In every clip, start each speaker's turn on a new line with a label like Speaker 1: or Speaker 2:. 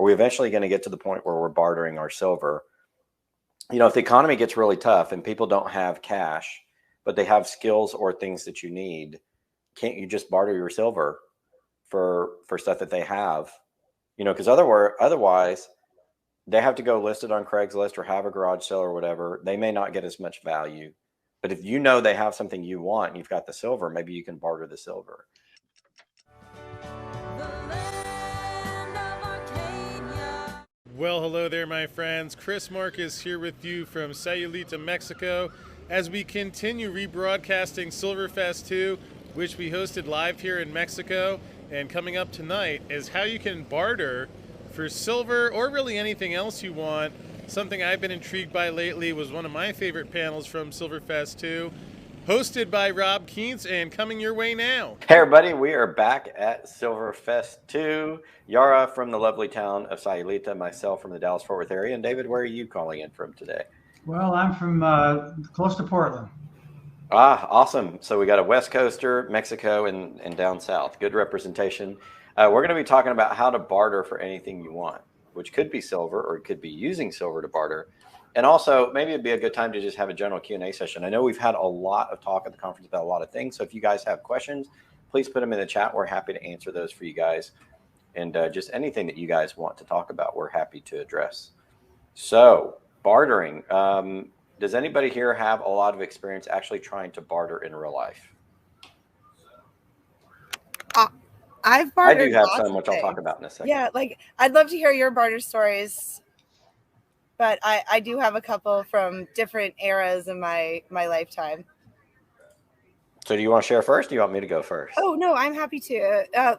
Speaker 1: we eventually going to get to the point where we're bartering our silver? If the economy gets really tough and people don't have cash, but they have skills or things that you need, can't you just barter your silver for stuff that they have? Because otherwise they have to go list it on Craigslist or have a garage sale or whatever. They may not get as much value. But if they have something you want and you've got the silver, maybe you can barter the silver.
Speaker 2: Well, hello there, my friends. Chris Marcus here with you from Sayulita, Mexico, as we continue rebroadcasting Silverfest 2, which we hosted live here in Mexico. And coming up tonight is how you can barter for silver or really anything else you want. Something I've been intrigued by lately was one of my favorite panels from Silverfest 2, hosted by Rob Kietnz and coming your way now.
Speaker 1: Hey everybody, we are back at Silverfest 2. Yara from the lovely town of Sayulita, myself from the Dallas-Fort Worth area, and David, where are you calling in from today?
Speaker 3: Well, I'm from close to Portland.
Speaker 1: Awesome. So we got a West Coaster, Mexico, and down south. Good representation. We're going to be talking about how to barter for anything you want, which could be silver or it could be using silver to barter. And also, maybe it'd be a good time to just have a general Q&A session. I know we've had a lot of talk at the conference about a lot of things. So if you guys have questions, please put them in the chat. We're happy to answer those for you guys. And just anything that you guys want to talk about, we're happy to address. So bartering. Does anybody here have a lot of experience actually trying to barter in real life?
Speaker 4: I've bartered.
Speaker 1: I do have some, which I'll talk about in a second.
Speaker 4: Yeah, I'd love to hear your barter stories, but I do have a couple from different eras in my lifetime.
Speaker 1: So do you want to share first? Or do you want me to go first?
Speaker 4: Oh, no, I'm happy to. I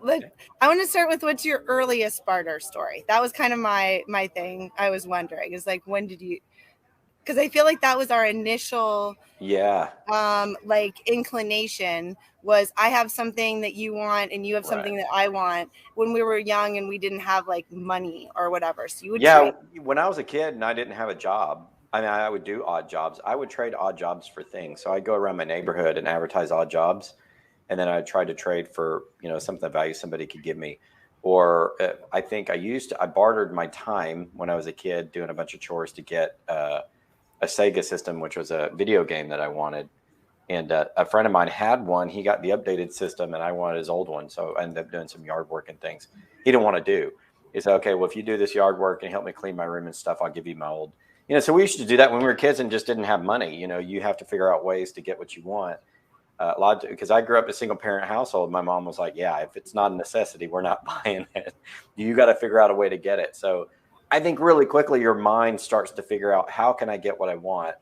Speaker 4: want to start with what's your earliest barter story? That was kind of my thing. I was wondering is when did you, because I feel like that was our initial inclination was I have something that you want and you have something that I want when we were young and we didn't have money or whatever. So you would trade.
Speaker 1: When I was a kid and I didn't have a job, I would do odd jobs. I would trade odd jobs for things. So I'd go around my neighborhood and advertise odd jobs. And then I'd try to trade for, something of value somebody could give me. Or I think I bartered my time when I was a kid doing a bunch of chores to get a Sega system, which was a video game that I wanted. And a friend of mine had one. He got the updated system and I wanted his old one. So I ended up doing some yard work and things he didn't want to do. He said, okay, well, if you do this yard work and help me clean my room and stuff, I'll give you my old. So we used to do that when we were kids and just didn't have money. You have to figure out ways to get what you want. Because I grew up in a single parent household. My mom was like, yeah, if it's not a necessity, we're not buying it. You got to figure out a way to get it. So I think really quickly your mind starts to figure out how can I get what I want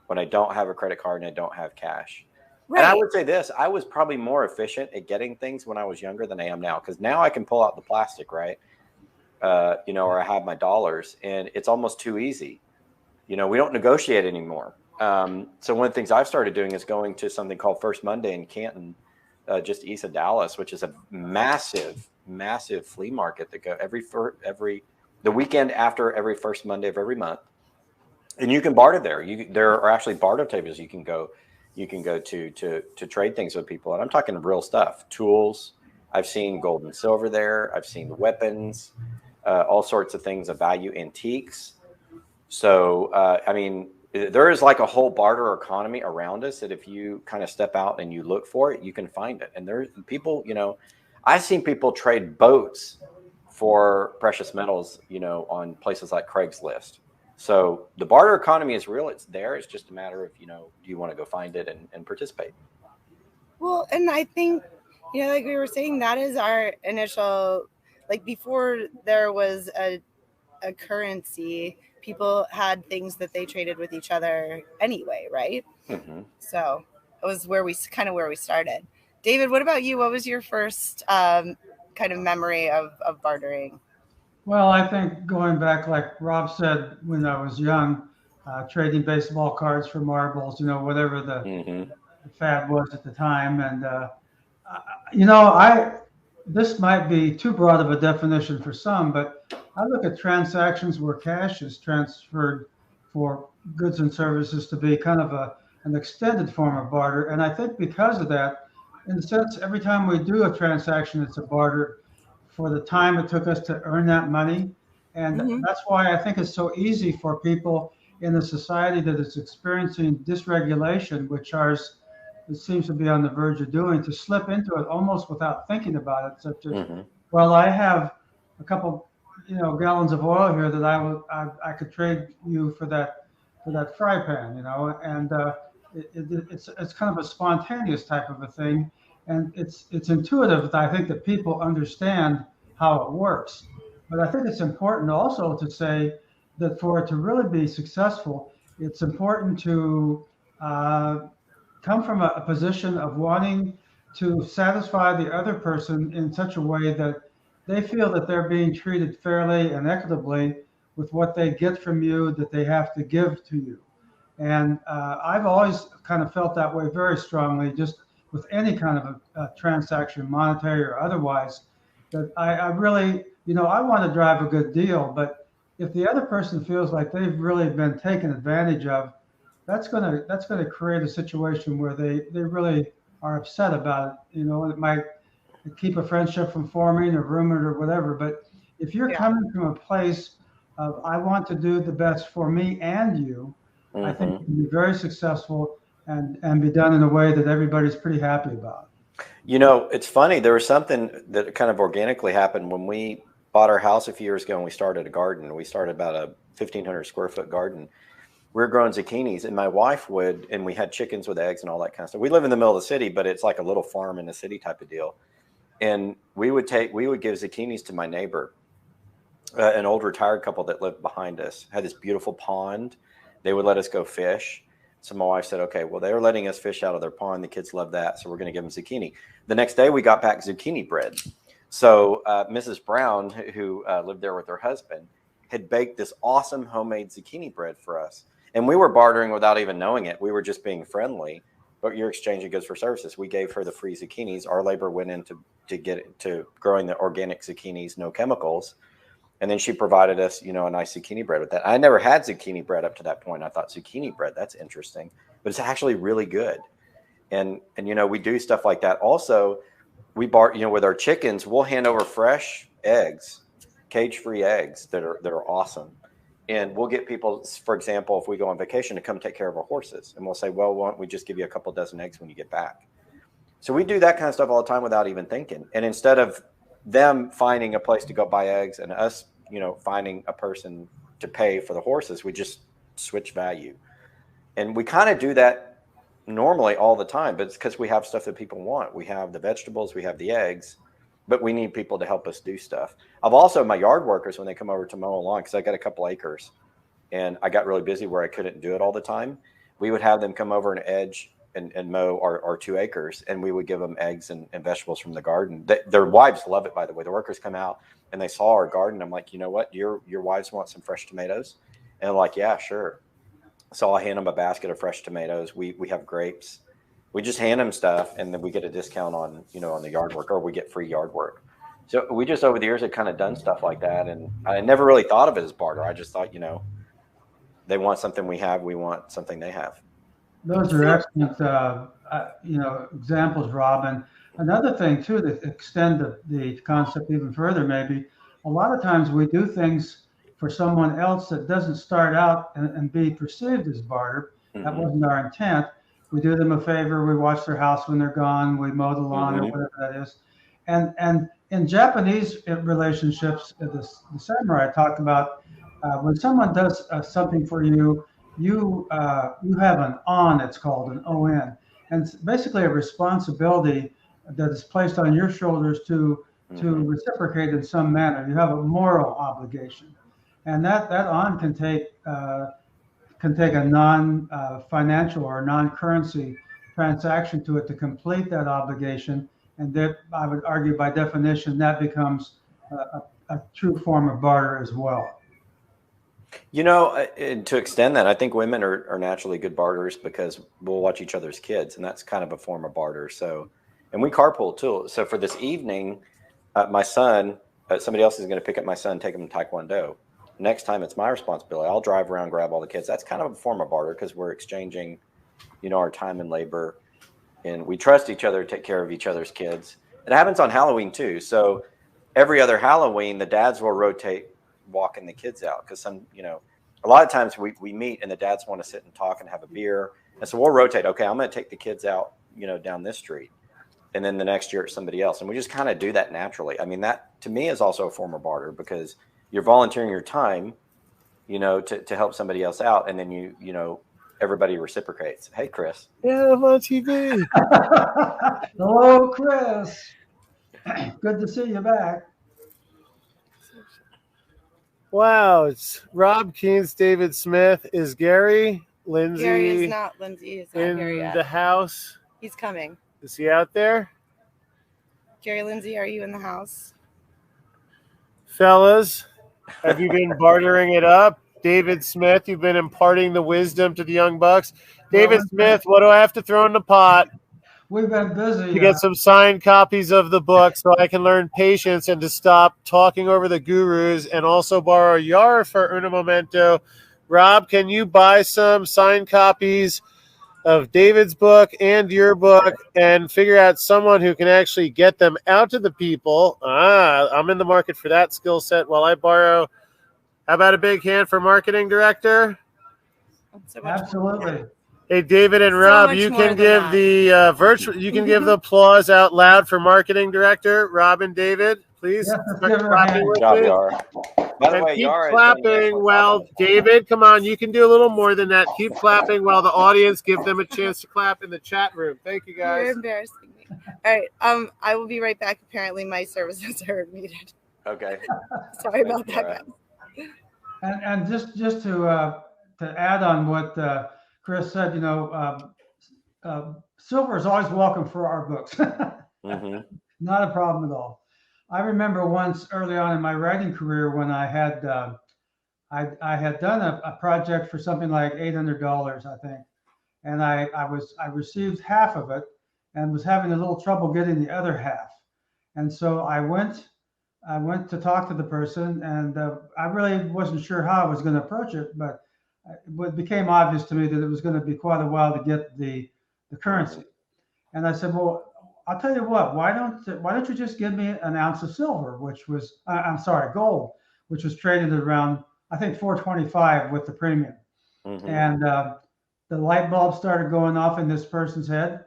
Speaker 1: when I don't have a credit card and I don't have cash. Right. And I would say this, I was probably more efficient at getting things when I was younger than I am now. Because now I can pull out the plastic, right? Or I have my dollars and it's almost too easy. We don't negotiate anymore. So one of the things I've started doing is going to something called First Monday in Canton, just east of Dallas, which is a massive, massive flea market that go the weekend after every first Monday of every month. And you can barter there. There are actually barter tables you can go to trade things with people. And I'm talking real stuff, tools. I've seen gold and silver there. I've seen weapons, all sorts of things of value, antiques. So, there is a whole barter economy around us that if you kind of step out and you look for it, you can find it. And there's people, I've seen people trade boats for precious metals, on places like Craigslist. So the barter economy is real. It's there. It's just a matter of, do you want to go find it and participate?
Speaker 4: Well, and I think, like we were saying, that is our initial, before there was a currency, people had things that they traded with each other anyway, right? Mm-hmm. So it was where we started. David, what about you? What was your first kind of memory of bartering?
Speaker 3: Well, I think going back, like Rob said, when I was young, trading baseball cards for marbles, whatever the fad was at the time. And, this might be too broad of a definition for some, but I look at transactions where cash is transferred for goods and services to be kind of an extended form of barter. And I think because of that, in a sense, every time we do a transaction, it's a barter for the time it took us to earn that money. And
Speaker 4: Mhm.
Speaker 3: that's why I think it's so easy for people in a society that is experiencing dysregulation, which ours it seems to be on the verge of doing, to slip into it almost without thinking about it, such as,
Speaker 1: Hmm.
Speaker 3: well, I have a couple, gallons of oil here that I could trade you for that fry pan, and it's kind of a spontaneous type of a thing, and it's intuitive. I think that people understand how it works, but I think it's important also to say that for it to really be successful, it's important to uh, come from a position of wanting to satisfy the other person in such a way that they feel that they're being treated fairly and equitably with what they get from you that they have to give to you. And I've always kind of felt that way very strongly, just with any kind of a transaction, monetary or otherwise, that I really, I want to drive a good deal, but if the other person feels like they've really been taken advantage of, that's gonna create a situation where they really are upset about it. It might keep a friendship from forming or rumored or whatever. But if you're
Speaker 4: Yeah.
Speaker 3: coming from a place of I want to do the best for me and you, I think
Speaker 1: Hmm.
Speaker 3: it can be very successful and be done in a way that everybody's pretty happy about.
Speaker 1: It's funny. There was something that kind of organically happened when we bought our house a few years ago and we started a garden. We started about a 1,500 square foot garden. We were growing zucchinis, and my wife and we had chickens with eggs and all that kind of stuff. We live in the middle of the city, but it's like a little farm in the city type of deal. And we would give zucchinis to my neighbor, an old retired couple that lived behind us, had this beautiful pond. They would let us go fish. So my wife said, okay, well, they're letting us fish out of their pond. The kids love that. So we're going to give them zucchini. The next day we got back zucchini bread. So Mrs. Brown, who lived there with her husband, had baked this awesome homemade zucchini bread for us. And we were bartering without even knowing it. We were just being friendly, but you're exchanging goods for services. We gave her the free zucchinis. Our labor went into to growing the organic zucchinis, no chemicals. And then she provided us, a nice zucchini bread with that. I never had zucchini bread up to that point. I thought zucchini bread, that's interesting, but it's actually really good. And we do stuff like that. Also, we with our chickens, we'll hand over fresh eggs, cage-free eggs that are awesome. And we'll get people, for example, if we go on vacation, to come take care of our horses. And we'll say, well, why don't we just give you a couple dozen eggs when you get back? So we do that kind of stuff all the time without even thinking. And instead of them finding a place to go buy eggs and us, finding a person to pay for the horses, we just switch value. And we kind of do that normally all the time, but it's because we have stuff that people want. We have the vegetables, we have the eggs, but we need people to help us do stuff. I've also, my yard workers, when they come over to mow a lawn, because I got a couple acres and I got really busy where I couldn't do it all the time, we would have them come over and edge and mow our 2 acres, and we would give them eggs and vegetables from the garden. Their wives love it, by the way. The workers come out and they saw our garden. I'm like, you know what? Your wives want some fresh tomatoes? And they're like, yeah, sure. So I hand them a basket of fresh tomatoes. We have grapes. We just hand them stuff, and then we get a discount on the yard work, or we get free yard work. So we just over the years have kind of done stuff like that, and I never really thought of it as barter. I just thought, they want something we have, we want something they have.
Speaker 3: Those are excellent, examples, Rob. And another thing too, to extend the concept even further, maybe a lot of times we do things for someone else that doesn't start out and be perceived as barter. That
Speaker 1: Mm-hmm.
Speaker 3: wasn't our intent. We do them a favor. We watch their house when they're gone. We mow the lawn or
Speaker 1: Mm-hmm.
Speaker 3: whatever that is. And in Japanese relationships, the samurai talked about when someone does something for you, you have an on, it's called an on, and it's basically a responsibility that is placed on your shoulders to
Speaker 1: Mm-hmm.
Speaker 3: reciprocate in some manner. You have a moral obligation, and that on can take a non financial or non currency transaction to it to complete that obligation, and that I would argue by definition that becomes a true form of barter as well.
Speaker 1: And to extend that, I think women are naturally good barters because we'll watch each other's kids, and that's kind of a form of barter. So, and we carpool too. So for this evening, my son, somebody else is going to pick up my son, take him to Taekwondo. Next time, it's my responsibility. I'll drive around, grab all the kids. That's kind of a form of barter because we're exchanging, our time and labor, and we trust each other to take care of each other's kids. It happens on Halloween too. So every other Halloween, the dads will rotate walking the kids out. Because a lot of times we meet and the dads want to sit and talk and have a beer. And so we'll rotate. Okay, I'm going to take the kids out, down this street. And then the next year it's somebody else. And we just kind of do that naturally. I mean, that to me is also a form of barter, because you're volunteering your time, to help somebody else out. And then everybody reciprocates. Hey, Chris.
Speaker 2: Yeah, I'm on TV.
Speaker 3: Hello, Chris. Good to see you back.
Speaker 2: Wow, it's Rob Kietnz, David Smith. Is Gary Lindsay?
Speaker 4: Gary is not Lindsay. He's not
Speaker 2: in
Speaker 4: here yet.
Speaker 2: The house?
Speaker 4: He's coming.
Speaker 2: Is he out there?
Speaker 4: Gary Lindsay, are you in the house?
Speaker 2: Fellas, have you been bartering it up? David Smith, you've been imparting the wisdom to the young bucks. David Smith, what do I have to throw in the pot?
Speaker 3: We've been busy.
Speaker 2: To get some signed copies of the book so I can learn patience and to stop talking over the gurus, and also borrow your for Una Momento. Rob, can you buy some signed copies of David's book and your book and figure out someone who can actually get them out to the people? I'm in the market for that skill set while I borrow. How about a big hand for marketing director?
Speaker 3: Absolutely.
Speaker 2: Hey, David and Rob, you can give the you can give the applause out loud for marketing director. Rob and David, please.
Speaker 3: Yes,
Speaker 2: Start clapping with
Speaker 1: Good job,
Speaker 2: me.
Speaker 1: Yara. By the
Speaker 2: And
Speaker 1: way,
Speaker 2: keep
Speaker 1: Yara
Speaker 2: clapping while David, come on, you can do a little more than that. Keep clapping while the audience give them a chance to clap in the chat room. Thank you, guys.
Speaker 4: You're embarrassing me. All right. I will be right back. Apparently, my services are needed.
Speaker 1: Okay.
Speaker 4: Sorry about that, guys.
Speaker 3: And just to add on what Chris said, silver is always welcome for our books.
Speaker 1: Mm-hmm.
Speaker 3: Not a problem at all. I remember once early on in my writing career when I had I had done a project for something like $800, I think, and I received half of it and was having a little trouble getting the other half, and so I went to talk to the person, and I really wasn't sure how I was going to approach it, but it became obvious to me that it was going to be quite a while to get the currency. And I said, well, I'll tell you what, why don't you just give me an ounce of silver, which was, gold, which was traded around, I think, $4.25 with the premium. Mm-hmm. And the light bulb started going off in this person's head.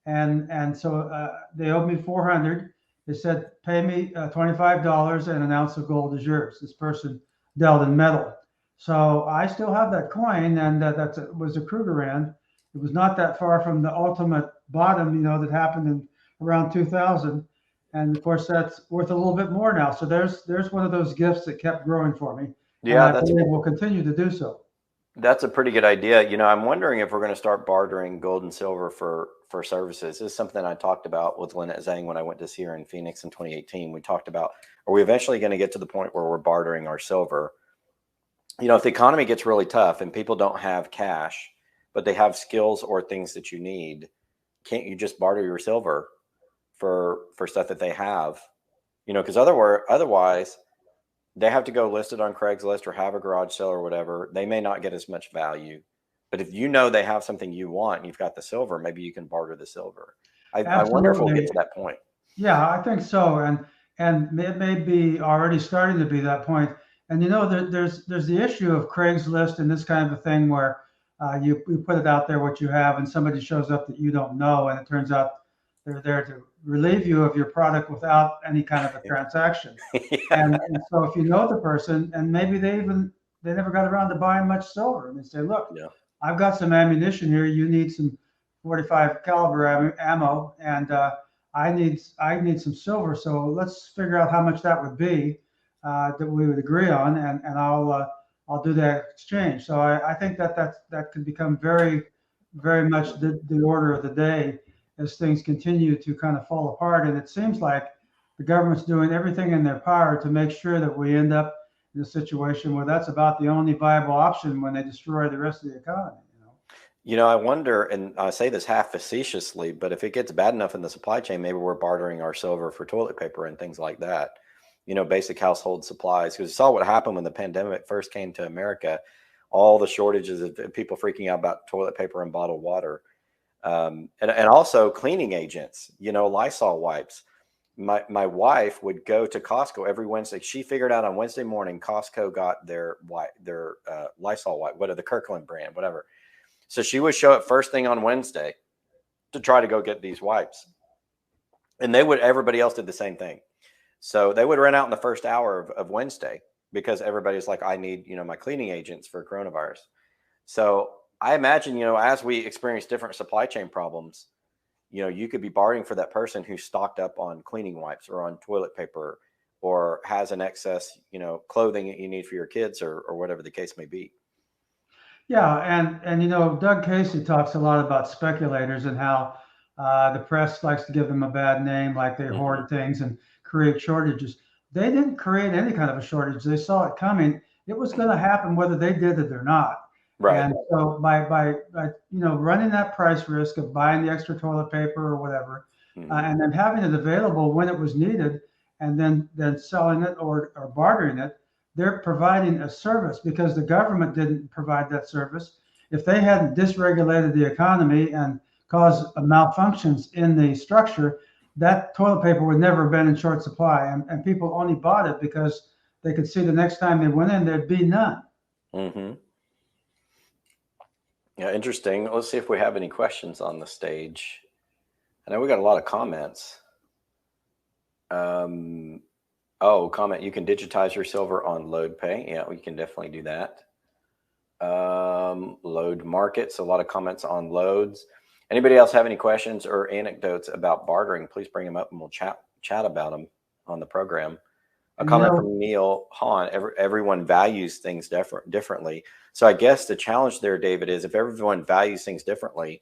Speaker 3: And so they owed me $400. They said, pay me $25 and an ounce of gold is yours. This person dealt in metal. So I still have that coin, and that was a Krugerrand. It was not that far from the ultimate bottom, that happened in around 2000. And of course, that's worth a little bit more now. So there's one of those gifts that kept growing for me.
Speaker 1: Yeah,
Speaker 3: and I believe will continue to do so.
Speaker 1: That's a pretty good idea. I'm wondering if we're going to start bartering gold and silver for services. This is something I talked about with Lynette Zhang when I went to see her in Phoenix in 2018. We talked about, are we eventually going to get to the point where we're bartering our silver? If the economy gets really tough and people don't have cash, but they have skills or things that you need, can't you just barter your silver for stuff that they have? Because otherwise they have to go list it on Craigslist or have a garage sale or whatever. They may not get as much value. But if they have something you want and you've got the silver, maybe you can barter the silver. I wonder if we'll get to that point.
Speaker 3: Yeah, I think so. And it may be already starting to be that point. And there's the issue of Craigslist and this kind of a thing where you put it out there what you have, and somebody shows up that you don't know, and it turns out they're there to relieve you of your product without any kind of a transaction. Yeah. And so if you know the person, and maybe they never got around to buying much silver, and they say, look, yeah, I've got some ammunition here. You need some 45 caliber ammo, and I need some silver. So let's figure out how much that would be. That we would agree on, and I'll do that exchange. So I think that can become very, very much the order of the day as things continue to kind of fall apart. And it seems like the government's doing everything in their power to make sure that we end up in a situation where that's about the only viable option when they destroy the rest of the economy.
Speaker 1: I wonder, and I say this half facetiously, but if it gets bad enough in the supply chain, maybe we're bartering our silver for toilet paper and things like that. Basic household supplies, because you saw what happened when the pandemic first came to America, all the shortages of people freaking out about toilet paper and bottled water, and also cleaning agents, Lysol wipes. my wife would go to Costco every Wednesday. She figured out on Wednesday morning, Costco got their Lysol wipe, the Kirkland brand, whatever. So she would show up first thing on Wednesday to try to go get these wipes. And everybody else did the same thing. So they would run out in the first hour of Wednesday because everybody's like, I need, my cleaning agents for coronavirus. So I imagine, as we experience different supply chain problems, you could be bartering for that person who's stocked up on cleaning wipes or on toilet paper or has an excess, clothing that you need for your kids or whatever the case may be.
Speaker 3: Yeah. And Doug Casey talks a lot about speculators and how the press likes to give them a bad name, like they hoard things and create shortages. They didn't create any kind of a shortage. They saw it coming. It was going to happen whether they did it or not. Right. And so by running that price risk of buying the extra toilet paper or whatever, and then having it available when it was needed, and then selling it or bartering it, they're providing a service because the government didn't provide that service. If they hadn't dysregulated the economy and caused malfunctions in the structure, that toilet paper would never have been in short supply. And people only bought it because they could see the next time they went in, there'd be none.
Speaker 1: Mm-hmm. Yeah, interesting. Let's see if we have any questions on the stage. I know we got a lot of comments. Comment, you can digitize your silver on LoadPay. Yeah, we can definitely do that. Load markets, a lot of comments on loads. Anybody else have any questions or anecdotes about bartering? Please bring them up and we'll chat about them on the program. A comment from Neil Hahn, everyone values things differently. So I guess the challenge there, David, is if everyone values things differently,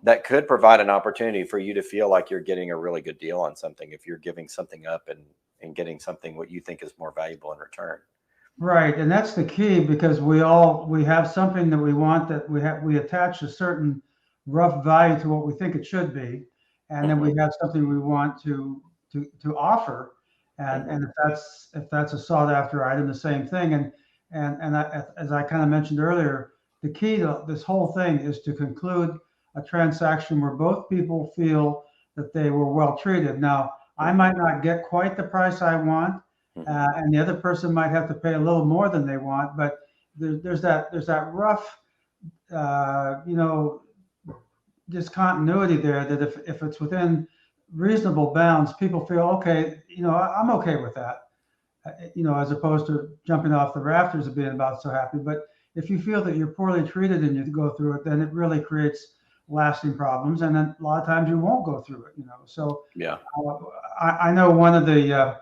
Speaker 1: that could provide an opportunity for you to feel like you're getting a really good deal on something if you're giving something up and getting something what you think is more valuable in return.
Speaker 3: Right. And that's the key, because we have something that we want, that we attach a certain rough value to what we think it should be. And then we have something we want to offer. And if that's a sought after item, the same thing. And as I kind of mentioned earlier, the key to this whole thing is to conclude a transaction where both people feel that they were well treated. Now, I might not get quite the price I want, and the other person might have to pay a little more than they want. But there's that rough, discontinuity there, that if it's within reasonable bounds, people feel, okay, I'm okay with that, as opposed to jumping off the rafters and being about so happy. But if you feel that you're poorly treated and you go through it, then it really creates lasting problems. And then a lot of times you won't go through it, So yeah, I know one of the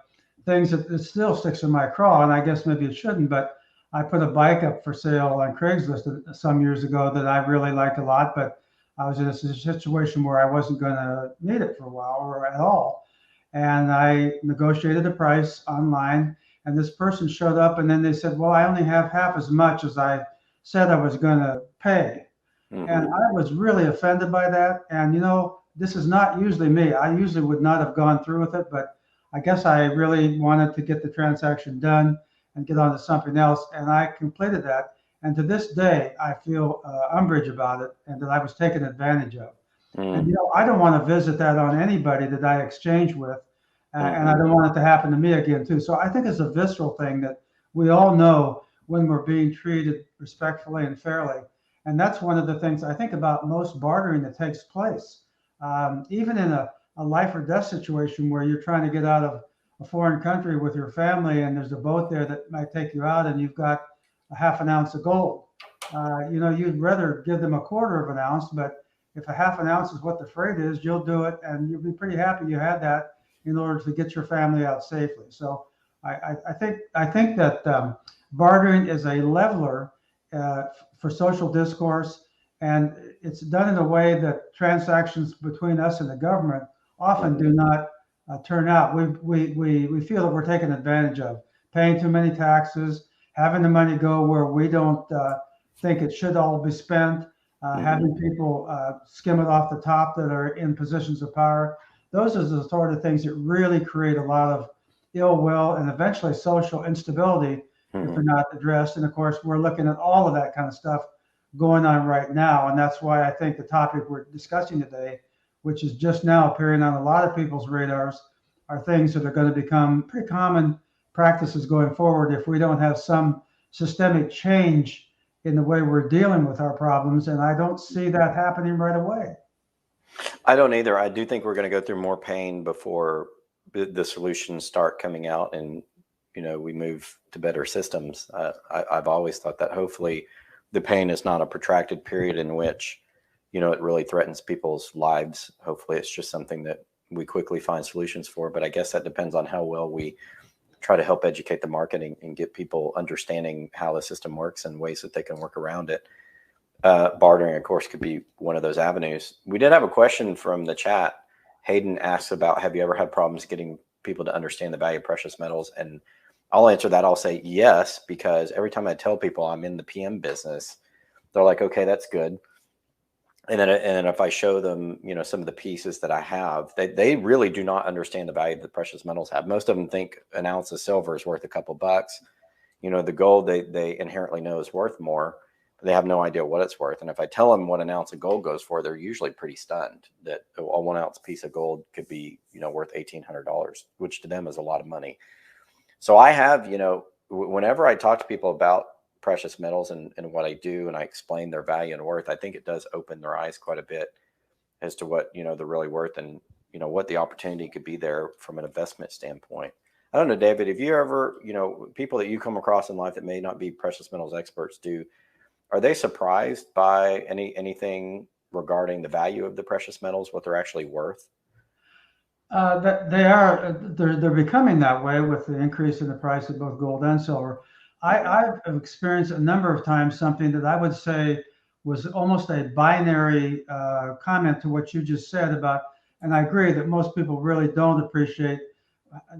Speaker 3: things that still sticks in my craw, and I guess maybe it shouldn't, but I put a bike up for sale on Craigslist some years ago that I really liked a lot, but I was in a situation where I wasn't going to need it for a while or at all. And I negotiated a price online, and this person showed up, and then they said, well, I only have half as much as I said I was going to pay. And I was really offended by that. And, this is not usually me. I usually would not have gone through with it, but I guess I really wanted to get the transaction done and get on to something else. And I completed that. And to this day, I feel umbrage about it, and that I was taken advantage of. And, I don't want to visit that on anybody that I exchange with. And I don't want it to happen to me again, too. So I think it's a visceral thing that we all know when we're being treated respectfully and fairly. And that's one of the things I think about most bartering that takes place. Even in a life or death situation where you're trying to get out of a foreign country with your family, and there's a boat there that might take you out, and you've got a half an ounce of gold. You'd rather give them a quarter of an ounce, but if a half an ounce is what the freight is, you'll do it, and you'll be pretty happy you had that in order to get your family out safely. So I think that bartering is a leveler for social discourse, and it's done in a way that transactions between us and the government often do not turn out. We feel that we're taken advantage of, paying too many taxes, having the money go where we don't think it should all be spent, having people skim it off the top that are in positions of power. Those are the sort of things that really create a lot of ill will and eventually social instability if they're not addressed. And of course, we're looking at all of that kind of stuff going on right now. And that's why I think the topic we're discussing today, which is just now appearing on a lot of people's radars, are things that are going to become pretty common practices going forward if we don't have some systemic change in the way we're dealing with our problems. And I don't see that happening right away.
Speaker 1: I don't either. I do think we're going to go through more pain before the solutions start coming out and, we move to better systems. I've always thought that hopefully the pain is not a protracted period in which, it really threatens people's lives. Hopefully it's just something that we quickly find solutions for. But I guess that depends on how well we try to help educate the market and get people understanding how the system works and ways that they can work around it. Bartering, of course, could be one of those avenues. We did have a question from the chat. Hayden asks about, have you ever had problems getting people to understand the value of precious metals? And I'll answer that. I'll say yes, because every time I tell people I'm in the PM business, they're like, okay, that's good. And then if I show them, some of the pieces that I have, they really do not understand the value that precious metals have. Most of them think an ounce of silver is worth a couple bucks. The gold they inherently know is worth more, but they have no idea what it's worth. And if I tell them what an ounce of gold goes for, they're usually pretty stunned that a 1 ounce piece of gold could be, worth $1,800, which to them is a lot of money. So I have, whenever I talk to people about precious metals and what I do, and I explain their value and worth, I think it does open their eyes quite a bit as to what, they're really worth and, what the opportunity could be there from an investment standpoint. I don't know, David, if you ever, people that you come across in life that may not be precious metals experts are they surprised by anything regarding the value of the precious metals, what they're actually worth?
Speaker 3: They're becoming that way with the increase in the price of both gold and silver. I've experienced a number of times something that I would say was almost a binary comment to what you just said about, and I agree that most people really don't appreciate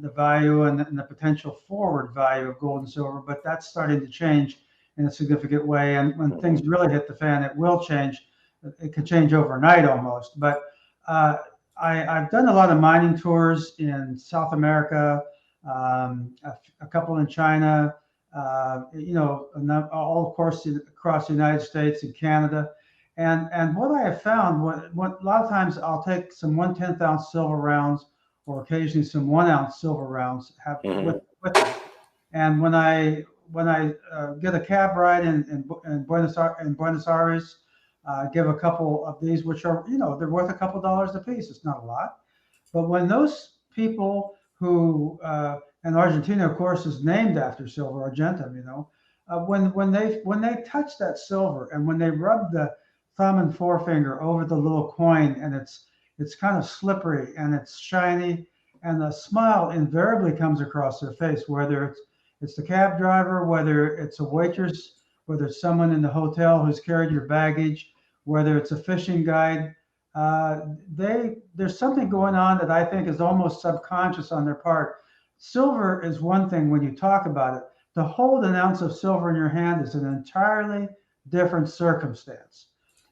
Speaker 3: the value and the potential forward value of gold and silver, but that's starting to change in a significant way. And when things really hit the fan, it will change. It could change overnight almost. But I've done a lot of mining tours in South America, a couple in China, all of course across the United States and Canada. And what I have found, what a lot of times I'll take some 1/10 ounce silver rounds or occasionally some 1 ounce silver rounds with them. And when I get a cab ride in Buenos Aires, give a couple of these, which are, they're worth a couple dollars a piece. It's not a lot. But when those people who, and Argentina, of course, is named after silver, Argentum, when they touch that silver and when they rub the thumb and forefinger over the little coin and it's kind of slippery and it's shiny and a smile invariably comes across their face, whether it's the cab driver, whether it's a waitress, whether it's someone in the hotel who's carried your baggage, whether it's a fishing guide. There's something going on that I think is almost subconscious on their part. Silver is one thing when you talk about it. To hold an ounce of silver in your hand is an entirely different circumstance.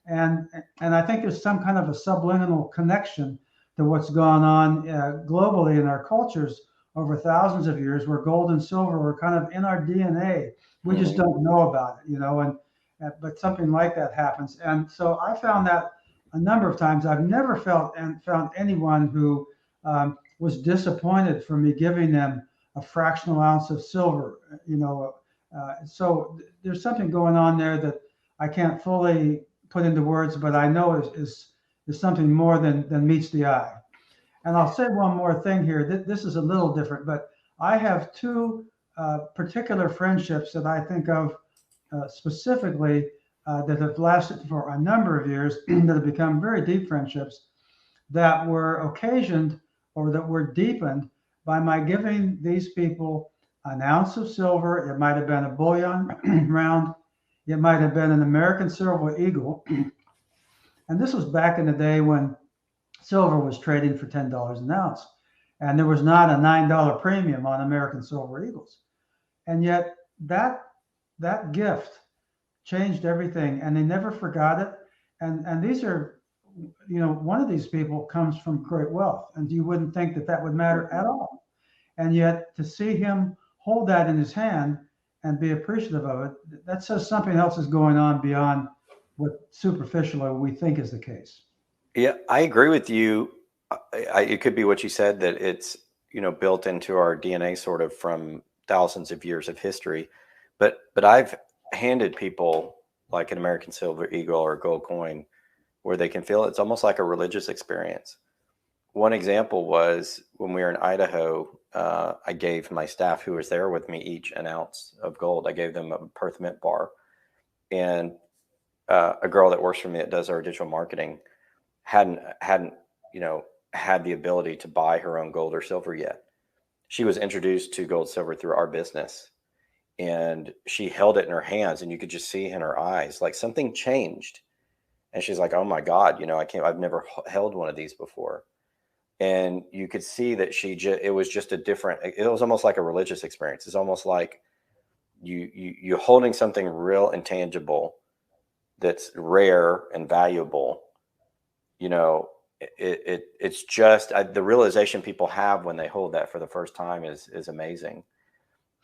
Speaker 3: And I think there's some kind of a subliminal connection to what's gone on globally in our cultures over thousands of years, where gold and silver were kind of in our DNA. We just don't know about it, but something like that happens. And so I found that a number of times. I've never found anyone who was disappointed for me giving them a fractional ounce of silver, so there's something going on there that I can't fully put into words, but I know is something more than meets the eye. And I'll say one more thing here. This is a little different, but I have two particular friendships that I think of specifically that have lasted for a number of years, that have become very deep friendships, that were occasioned or that were deepened by my giving these people an ounce of silver. It might have been a bullion round. It might have been an American Silver Eagle. And this was back in the day when silver was trading for $10 an ounce. And there was not a $9 premium on American Silver Eagles. And yet that gift changed everything, and they never forgot it. And these are, one of these people comes from great wealth, and you wouldn't think that would matter at all. And yet to see him hold that in his hand and be appreciative of it, that says something else is going on beyond what superficially we think is the case.
Speaker 1: Yeah, I agree with you. It could be what you said, that it's, built into our DNA sort of from thousands of years of history. But I've handed people like an American Silver Eagle or a gold coin where they can feel it's almost like a religious experience. One example was when we were in Idaho, I gave my staff who was there with me each an ounce of gold. I gave them a Perth Mint bar. And a girl that works for me that does our digital marketing hadn't had the ability to buy her own gold or silver yet. She was introduced to gold, silver through our business, and she held it in her hands, and you could just see in her eyes, like something changed. And she's like, oh my God, I've never held one of these before. And you could see that it was just it was almost like a religious experience. It's almost like you holding something real and tangible that's rare and valuable. It's just the realization people have when they hold that for the first time is amazing.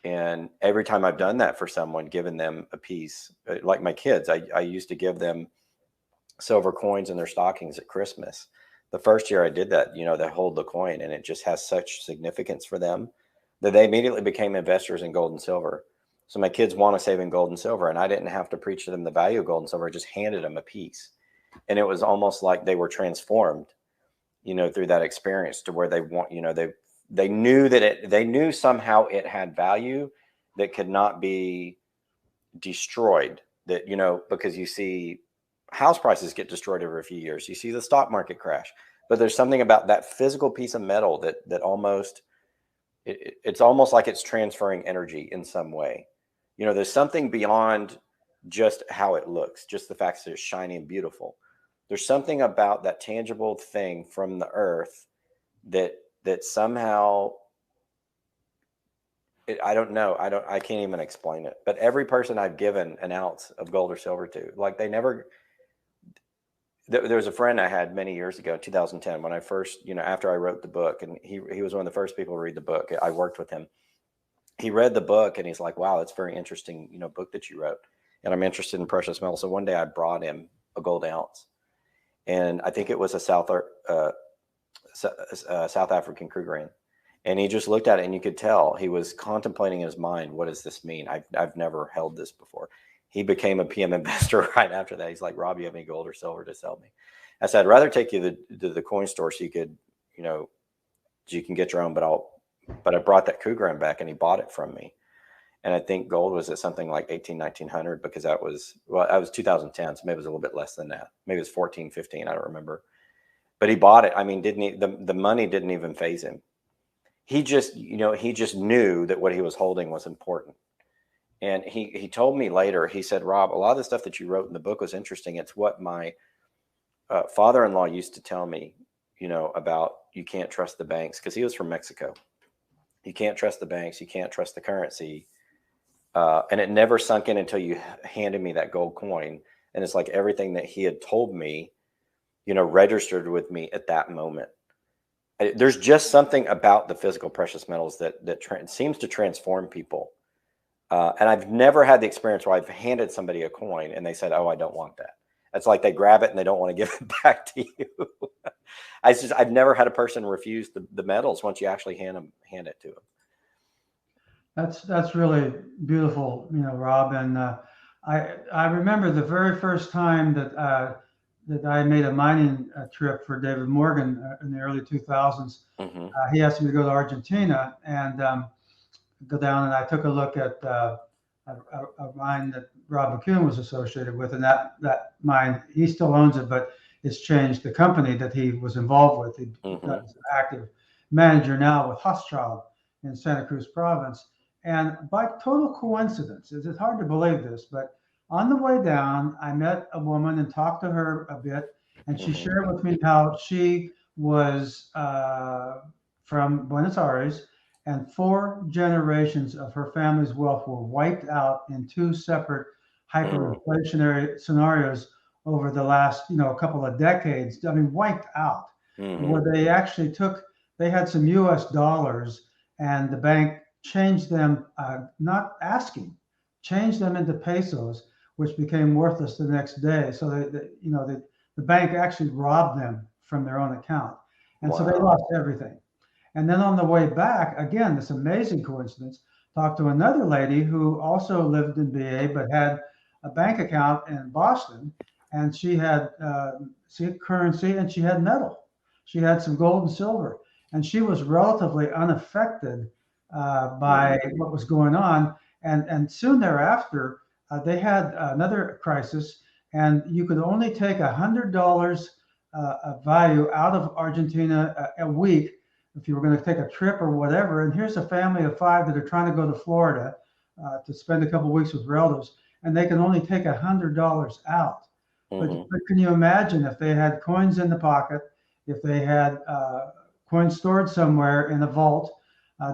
Speaker 1: And every time I've done that for someone, given them a piece, like my kids, I used to give them silver coins in their stockings at Christmas. The first year I did that, they hold the coin, and it just has such significance for them that they immediately became investors in gold and silver. So my kids want to save in gold and silver, and I didn't have to preach to them the value of gold and silver. I just handed them a piece. And it was almost like they were transformed, through that experience to where they knew that they knew somehow it had value that could not be destroyed. That, because you see house prices get destroyed over a few years. You see the stock market crash, but there's something about that physical piece of metal that almost, it's almost like it's transferring energy in some way. There's something beyond just how it looks, just the fact that it's shiny and beautiful. There's something about that tangible thing from the earth that somehow, I don't know. I can't even explain it. But every person I've given an ounce of gold or silver to, like there was a friend I had many years ago, 2010, when I first, after I wrote the book, and he was one of the first people to read the book. I worked with him. He read the book and he's like, wow, it's very interesting, book that you wrote. And I'm interested in precious metals. So one day I brought him a gold ounce, and I think it was a South African Krugerrand. And he just looked at it, and you could tell he was contemplating in his mind, what does this mean? I've never held this before. He became a PM investor right after that. He's like, Rob, you have any gold or silver to sell me? I said, I'd rather take you to the coin store so you could, so you can get your own, but I brought that Krugerrand back, and he bought it from me. And I think gold was at something like 1900, because that was 2010. So maybe it was a little bit less than that. Maybe it was 14, 15. I don't remember. But he bought it. I mean, the money didn't even faze him. He just, he just knew that what he was holding was important. And he told me later, he said, Rob, a lot of the stuff that you wrote in the book was interesting. It's what my father-in-law used to tell me, about you can't trust the banks, because he was from Mexico. You can't trust the banks. You can't trust the currency. And it never sunk in until you handed me that gold coin. And it's like everything that he had told me, registered with me at that moment. There's just something about the physical precious metals that seems to transform people. And I've never had the experience where I've handed somebody a coin and they said, oh, I don't want that. It's like they grab it and they don't want to give it back to you. I've never had a person refuse the metals once you actually hand it to them.
Speaker 3: That's really beautiful, Rob. And I remember the very first time that I made a mining trip for David Morgan in the early 2000s. Mm-hmm. He asked me to go to Argentina and go down, and I took a look at a mine that Rob Kietnz was associated with, and that mine, he still owns it, but it's changed the company that he was involved with. He's an active manager now with Hochschild in Santa Cruz province. And by total coincidence, it's hard to believe this, but on the way down, I met a woman and talked to her a bit, and she shared with me how she was from Buenos Aires, and 4 generations of her family's wealth were wiped out in 2 separate hyperinflationary scenarios over the last, a couple of decades. I mean, wiped out. Where they actually they had some US dollars, and the bank changed them, not asking, changed them into pesos, which became worthless the next day. So the bank actually robbed them from their own account. And so they lost everything. And then on the way back, again, this amazing coincidence, talked to another lady who also lived in BA but had a bank account in Boston, and she had currency and she had metal. She had some gold and silver, and she was relatively unaffected by what was going on. And soon thereafter, they had another crisis, and you could only take $100 of value out of Argentina a week if you were going to take a trip or whatever. And here's a family of 5 that are trying to go to Florida to spend a couple of weeks with relatives, and they can only take $100 out. But can you imagine if they had coins in the pocket, if they had coins stored somewhere in a vault,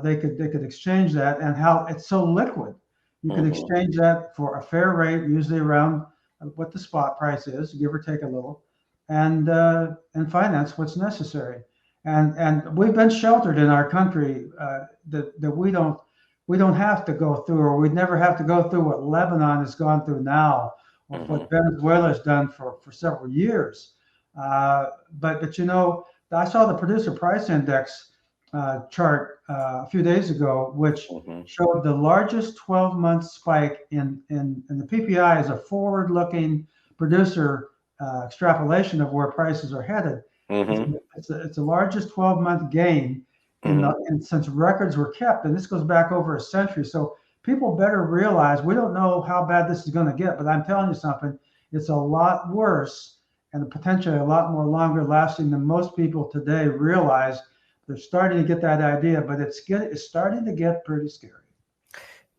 Speaker 3: they could exchange that, and how it's so liquid. You can exchange that for a fair rate, usually around what the spot price is, give or take a little, and finance what's necessary. And we've been sheltered in our country that we don't have to go through, or we'd never have to go through what Lebanon has gone through now, or what Venezuela has done for several years. But you know, I saw the producer price index chart a few days ago, which showed the largest 12-month spike in the PPI is a forward-looking producer extrapolation of where prices are headed. It's the largest 12-month gain since records were kept, and this goes back over a century. So people better realize we don't know how bad this is going to get, but I'm telling you something, it's a lot worse and potentially a lot more longer lasting than most people today realize. They're starting to get that idea, but it's starting to get pretty scary.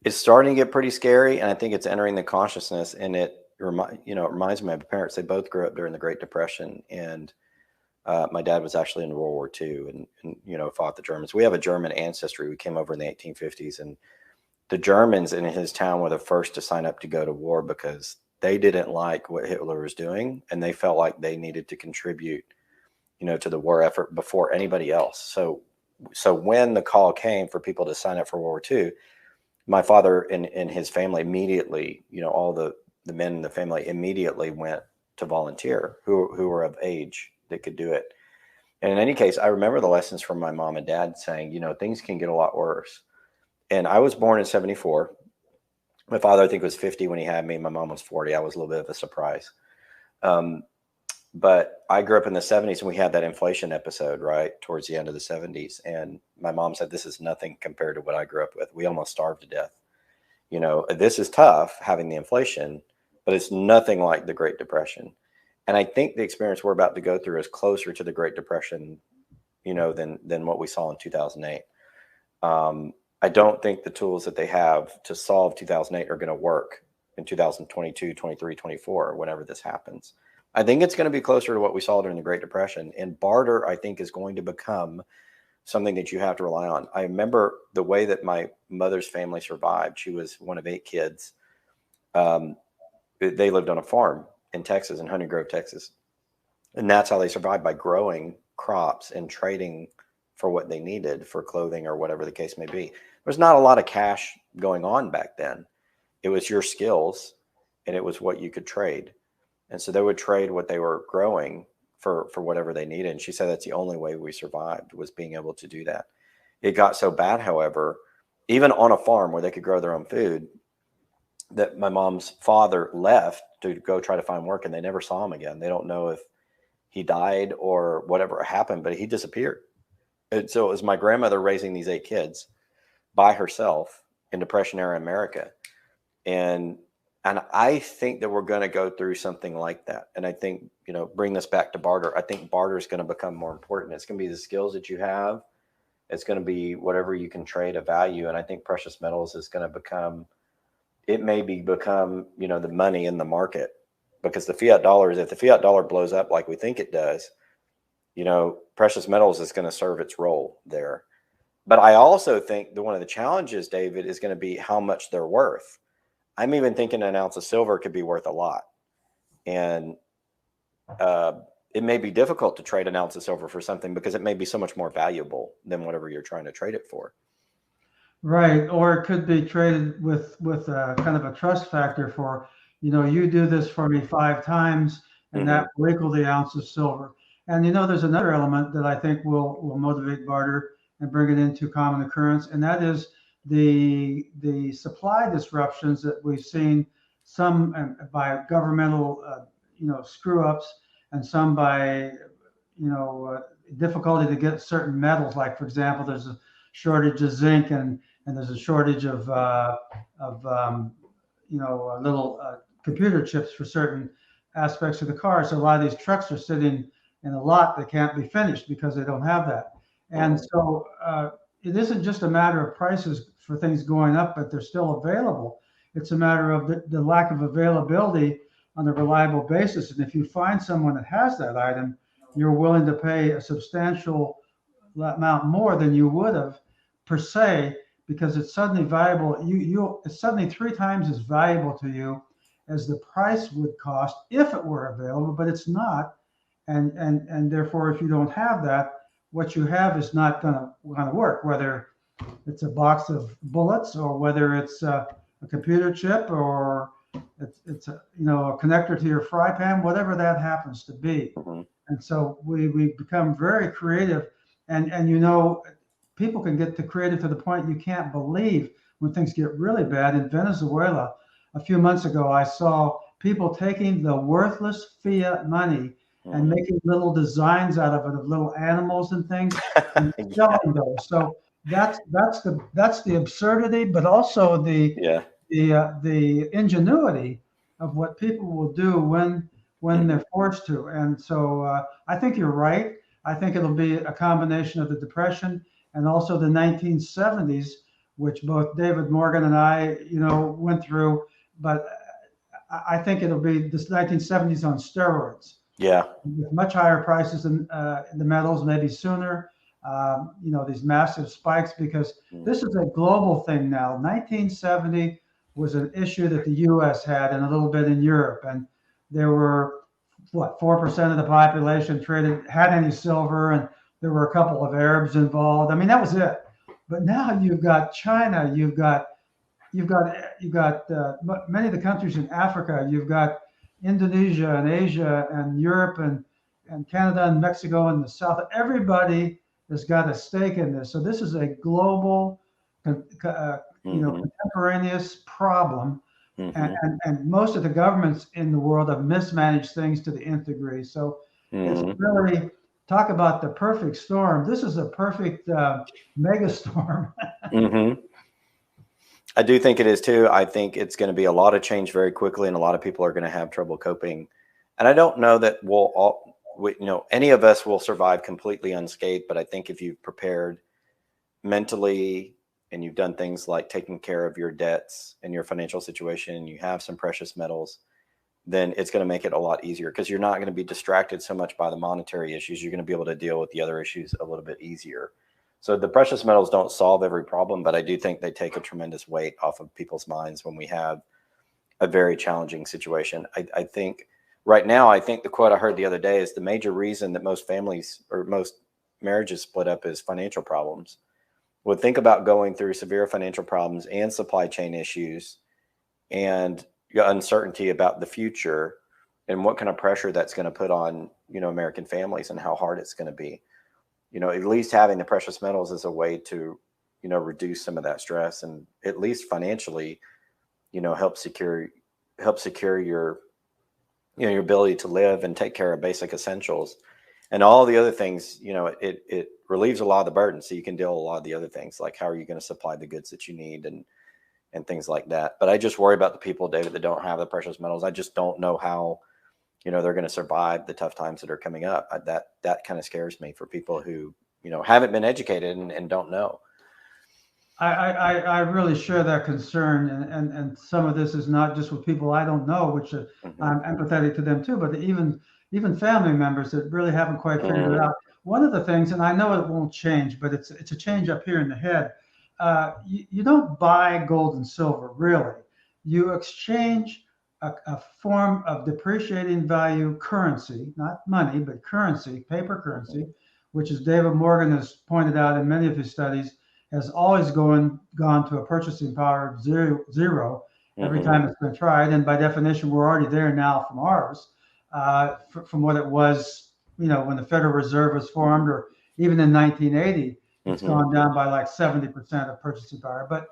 Speaker 1: It's starting to get pretty scary, and I think it's entering the consciousness. And it reminds me of my parents. They both grew up during the Great Depression, and my dad was actually in World War II and fought the Germans. We have a German ancestry. We came over in the 1850s, and the Germans in his town were the first to sign up to go to war because they didn't like what Hitler was doing, and they felt like they needed to contribute to the war effort before anybody else. So when the call came for people to sign up for World War II, my father and his family immediately, all the men in the family immediately went to volunteer who were of age that could do it. And in any case, I remember the lessons from my mom and dad saying, things can get a lot worse. And I was born in 74. My father, I think, was 50 when he had me. My mom was 40. I was a little bit of a surprise. But I grew up in the 70s, and we had that inflation episode right towards the end of the 70s. And my mom said, this is nothing compared to what I grew up with. We almost starved to death. This is tough having the inflation, but it's nothing like the Great Depression. And I think the experience we're about to go through is closer to the Great Depression, than what we saw in 2008. I don't think the tools that they have to solve 2008 are going to work in 2022, 23, 24, whenever this happens. I think it's going to be closer to what we saw during the Great Depression. And barter, I think, is going to become something that you have to rely on. I remember the way that my mother's family survived. She was one of 8 kids. They lived on a farm in Texas, in Honey Grove, Texas. And that's how they survived, by growing crops and trading for what they needed for clothing or whatever the case may be. There's not a lot of cash going on back then. It was your skills, and it was what you could trade. And so they would trade what they were growing for whatever they needed. And she said that's the only way we survived, was being able to do that. It got so bad, however, even on a farm where they could grow their own food, that my mom's father left to go try to find work, and they never saw him again. They don't know if he died or whatever happened, but he disappeared. And so it was my grandmother raising these 8 kids by herself in Depression era America. And I think that we're going to go through something like that. And I think, bring this back to barter. I think barter is going to become more important. It's going to be the skills that you have. It's going to be whatever you can trade a value. And I think precious metals is going to become, the money in the market, because the fiat dollars, if the fiat dollar blows up like we think it does, precious metals is going to serve its role there. But I also think that one of the challenges, David, is going to be how much they're worth. I'm even thinking an ounce of silver could be worth a lot. And it may be difficult to trade an ounce of silver for something because it may be so much more valuable than whatever you're trying to trade it for.
Speaker 3: Right. Or it could be traded with a kind of a trust factor for, you do this for me 5 times, and that will equal the ounce of silver. And, there's another element that I think will motivate barter, and bring it into common occurrence, and that is the supply disruptions that we've seen, some by governmental screw ups, and some by difficulty to get certain metals. Like, for example, there's a shortage of zinc, and there's a shortage of little computer chips for certain aspects of the car. So a lot of these trucks are sitting in a lot that can't be finished because they don't have that. And so it isn't just a matter of prices for things going up, but they're still available. It's a matter of the lack of availability on a reliable basis. And if you find someone that has that item, you're willing to pay a substantial amount more than you would have per se, because it's suddenly valuable. It's suddenly 3 times as valuable to you as the price would cost if it were available, but it's not. And therefore, if you don't have that, what you have is not going to work, whether it's a box of bullets or whether it's a computer chip or it's a connector to your fry pan, whatever that happens to be. And so we become very creative, and people can get creative to the point you can't believe when things get really bad. In Venezuela, a few months ago, I saw people taking the worthless fiat money and making little designs out of it, of little animals and things, and selling those. So that's the absurdity, but also the ingenuity of what people will do when they're forced to. And so I think you're right. I think it'll be a combination of the Depression and also the 1970s, which both David Morgan and I, went through. But I think it'll be this 1970s on steroids.
Speaker 1: Yeah.
Speaker 3: With much higher prices in the metals, maybe sooner. These massive spikes, because this is a global thing now. 1970 was an issue that the U.S. had and a little bit in Europe, and there were 4% of the population had any silver, and there were a couple of Arabs involved. I mean, that was it. But now you've got China, you've got many of the countries in Africa, you've got Indonesia and Asia and Europe and Canada and Mexico and the South. Everybody has got a stake in this. So this is a global, contemporaneous problem. And most of the governments in the world have mismanaged things to the nth degree. So it's really, talk about the perfect storm. This is a perfect mega storm.
Speaker 1: I do think it is too. I think it's going to be a lot of change very quickly, and a lot of people are going to have trouble coping. And I don't know that any of us will survive completely unscathed, but I think if you've prepared mentally and you've done things like taking care of your debts and your financial situation, you have some precious metals, then it's going to make it a lot easier, because you're not going to be distracted so much by the monetary issues. You're going to be able to deal with the other issues a little bit easier. So the precious metals don't solve every problem, but I do think they take a tremendous weight off of people's minds when we have a very challenging situation. I think right now, I think the quote I heard the other day is the major reason that most families or most marriages split up is financial problems. Well, think about going through severe financial problems and supply chain issues and uncertainty about the future and what kind of pressure that's going to put on, American families, and how hard it's going to be. At least having the precious metals is a way to, reduce some of that stress, and at least financially, help secure your, your ability to live and take care of basic essentials, and all the other things. It relieves a lot of the burden, so you can deal with a lot of the other things, like how are you going to supply the goods that you need and things like that. But I just worry about the people, David, that don't have the precious metals. I just don't know how, they're going to survive the tough times that are coming up. That kind of scares me for people who, haven't been educated and don't know.
Speaker 3: I really share that concern, and some of this is not just with people I don't know, which I'm empathetic to them too, but even family members that really haven't quite figured it out. One of the things, and I know it won't change, but it's a change up here in the head. You don't buy gold and silver, really. You exchange a form of depreciating value currency, not money, but currency, paper currency, which, as David Morgan has pointed out in many of his studies, has always gone to a purchasing power of zero every time it's been tried. And by definition, we're already there now from ours, from what it was, when the Federal Reserve was formed, or even in 1980. it's gone down by like 70% of purchasing power. But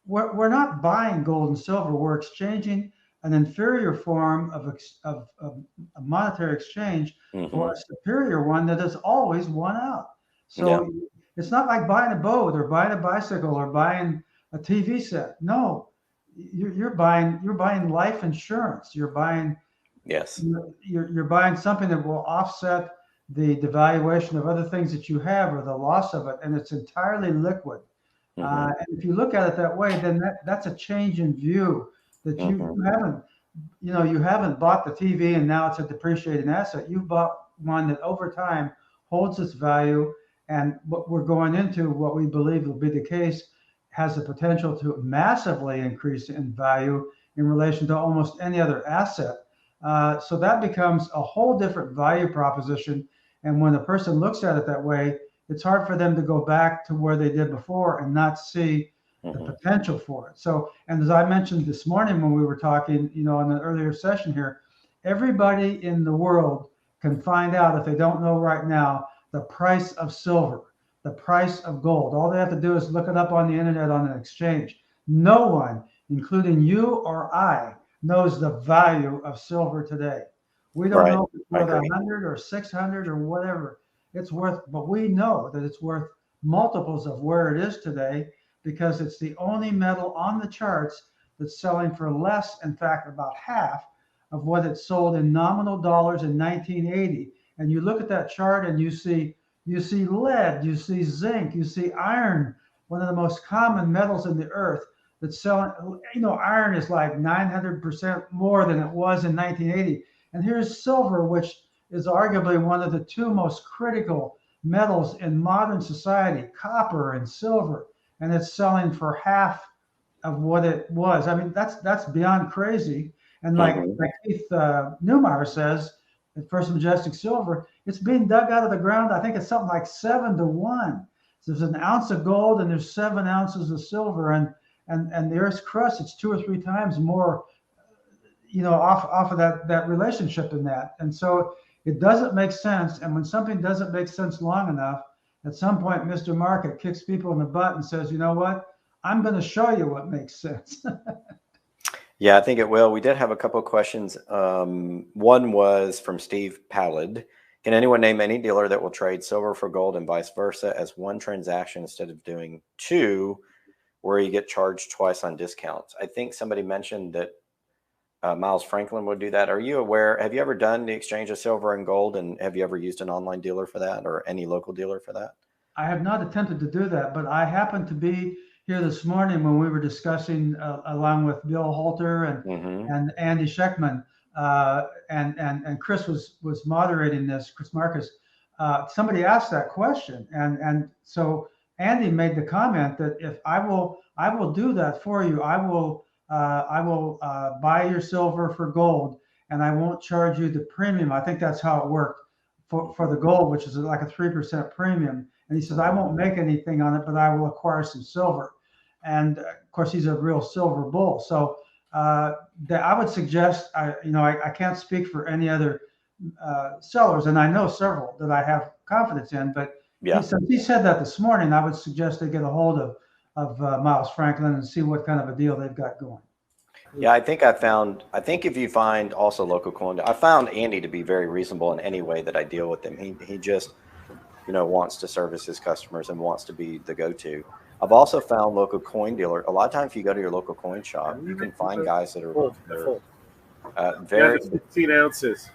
Speaker 3: we're not buying gold and silver. We're exchanging an inferior form of a monetary exchange for a superior one that has always won out. So it's not like buying a boat or buying a bicycle or buying a TV set. No, you're buying life insurance. You're buying you're buying something that will offset the devaluation of other things that you have or the loss of it, and it's entirely liquid. And if you look at it that way, then that's a change in view that you haven't bought the TV and now it's a depreciating asset. You bought one that over time holds its value, and what we're going into, what we believe will be the case, has the potential to massively increase in value in relation to almost any other asset. So that becomes a whole different value proposition. And when a person looks at it that way, it's hard for them to go back to where they did before and not see the potential for it. So, and as I mentioned this morning when we were talking, in an earlier session here, everybody in the world can find out, if they don't know right now, the price of silver, the price of gold. All they have to do is look it up on the internet on an exchange. No one, including you or I, knows the value of silver today. We don't know if it's worth 100 or 600 or whatever it's worth, but we know that it's worth multiples of where it is today, because it's the only metal on the charts that's selling for less, in fact, about half of what it sold in nominal dollars in 1980. And you look at that chart and you see lead, you see zinc, you see iron, one of the most common metals in the earth that's selling. Iron is like 900% more than it was in 1980. And here's silver, which is arguably one of the two most critical metals in modern society, copper and silver, and it's selling for half of what it was. I mean, that's beyond crazy. And like Keith Neumeyer says at First Majestic Silver, it's being dug out of the ground. I think it's something like 7-1. So there's an ounce of gold and there's 7 ounces of silver, and the Earth's crust, it's 2 or 3 times more, off of that relationship in that. And so it doesn't make sense. And when something doesn't make sense long enough, at some point, Mr. Market kicks people in the butt and says, you know what? I'm going to show you what makes sense.
Speaker 1: Yeah, I think it will. We did have a couple of questions. One was from Steve Pallid. Can anyone name any dealer that will trade silver for gold and vice versa as one transaction instead of doing 2, where you get charged twice on discounts? I think somebody mentioned that Miles Franklin would do that. Are you aware? Have you ever done the exchange of silver and gold, and have you ever used an online dealer for that, or any local dealer for that?
Speaker 3: I have not attempted to do that, but I happened to be here this morning when we were discussing, along with Bill Holter and Andy Scheckman, and Chris was moderating this, Chris Marcus. Somebody asked that question, and so Andy made the comment that if I will do that for you, I will buy your silver for gold, and I won't charge you the premium. I think that's how it worked for the gold, which is like a 3% premium. And he says, I won't make anything on it, but I will acquire some silver. And of course, he's a real silver bull. So that I would suggest, I can't speak for any other sellers, and I know several that I have confidence in, but he said that this morning, I would suggest they get a hold of Miles Franklin and see what kind of a deal they've got going.
Speaker 1: Yeah, I think if you find also local coin, I found Andy to be very reasonable in any way that I deal with him. He just, wants to service his customers and wants to be the go-to. I've also found local coin dealer. A lot of times if you go to your local coin shop, you can find guys that are very
Speaker 2: 15 ounces.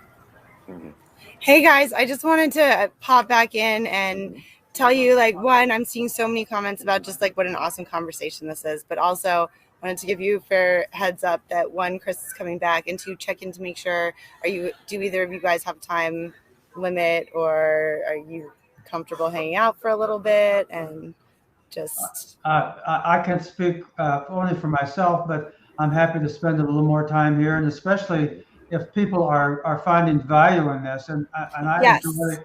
Speaker 4: Hey guys, I just wanted to pop back in and tell you, one, I'm seeing so many comments about just what an awesome conversation this is, but also wanted to give you a fair heads up that 1, Chris is coming back, and 2, check in to make sure, do either of you guys have time limit, or are you comfortable hanging out for a little bit? And just
Speaker 3: I can't speak only for myself, but I'm happy to spend a little more time here, and especially if people are finding value in this, and I enjoy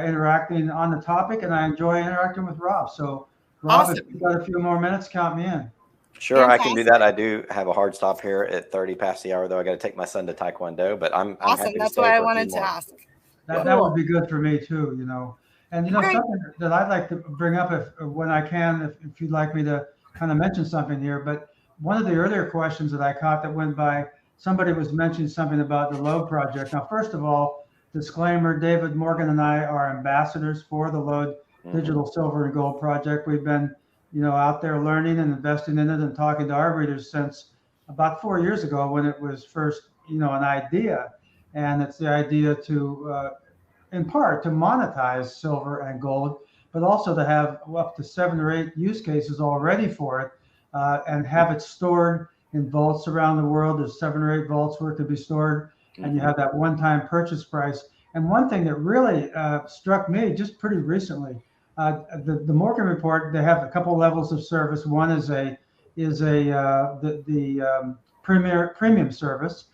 Speaker 3: interacting on the topic, and I enjoy interacting with Rob. So Rob,
Speaker 4: awesome.
Speaker 3: If you've got a few more minutes, count me in.
Speaker 1: Sure, fantastic. I can do that. I do have a hard stop here at 30 past the hour, though. I got to take my son to Taekwondo, but I'm
Speaker 4: awesome.
Speaker 1: Happy
Speaker 4: That's
Speaker 1: to
Speaker 4: why I wanted to ask.
Speaker 3: That would be good for me too, And something that I'd like to bring up when I can, if you'd like me to kind of mention something here, but one of the earlier questions that I caught that went by, somebody was mentioning something about the LOAD project. Now, first of all, disclaimer, David Morgan and I are ambassadors for the LOAD Digital Silver and Gold project. We've been, out there learning and investing in it and talking to our readers since about 4 years ago when it was first, an idea. And it's the idea to, in part, to monetize silver and gold, but also to have up to 7 or 8 use cases already for it, and have it stored in vaults around the world. There's 7 or 8 vaults where it could be stored, and you have that one-time purchase price. And one thing that really struck me just pretty recently, the Morgan report, they have a couple levels of service. One is the premium service,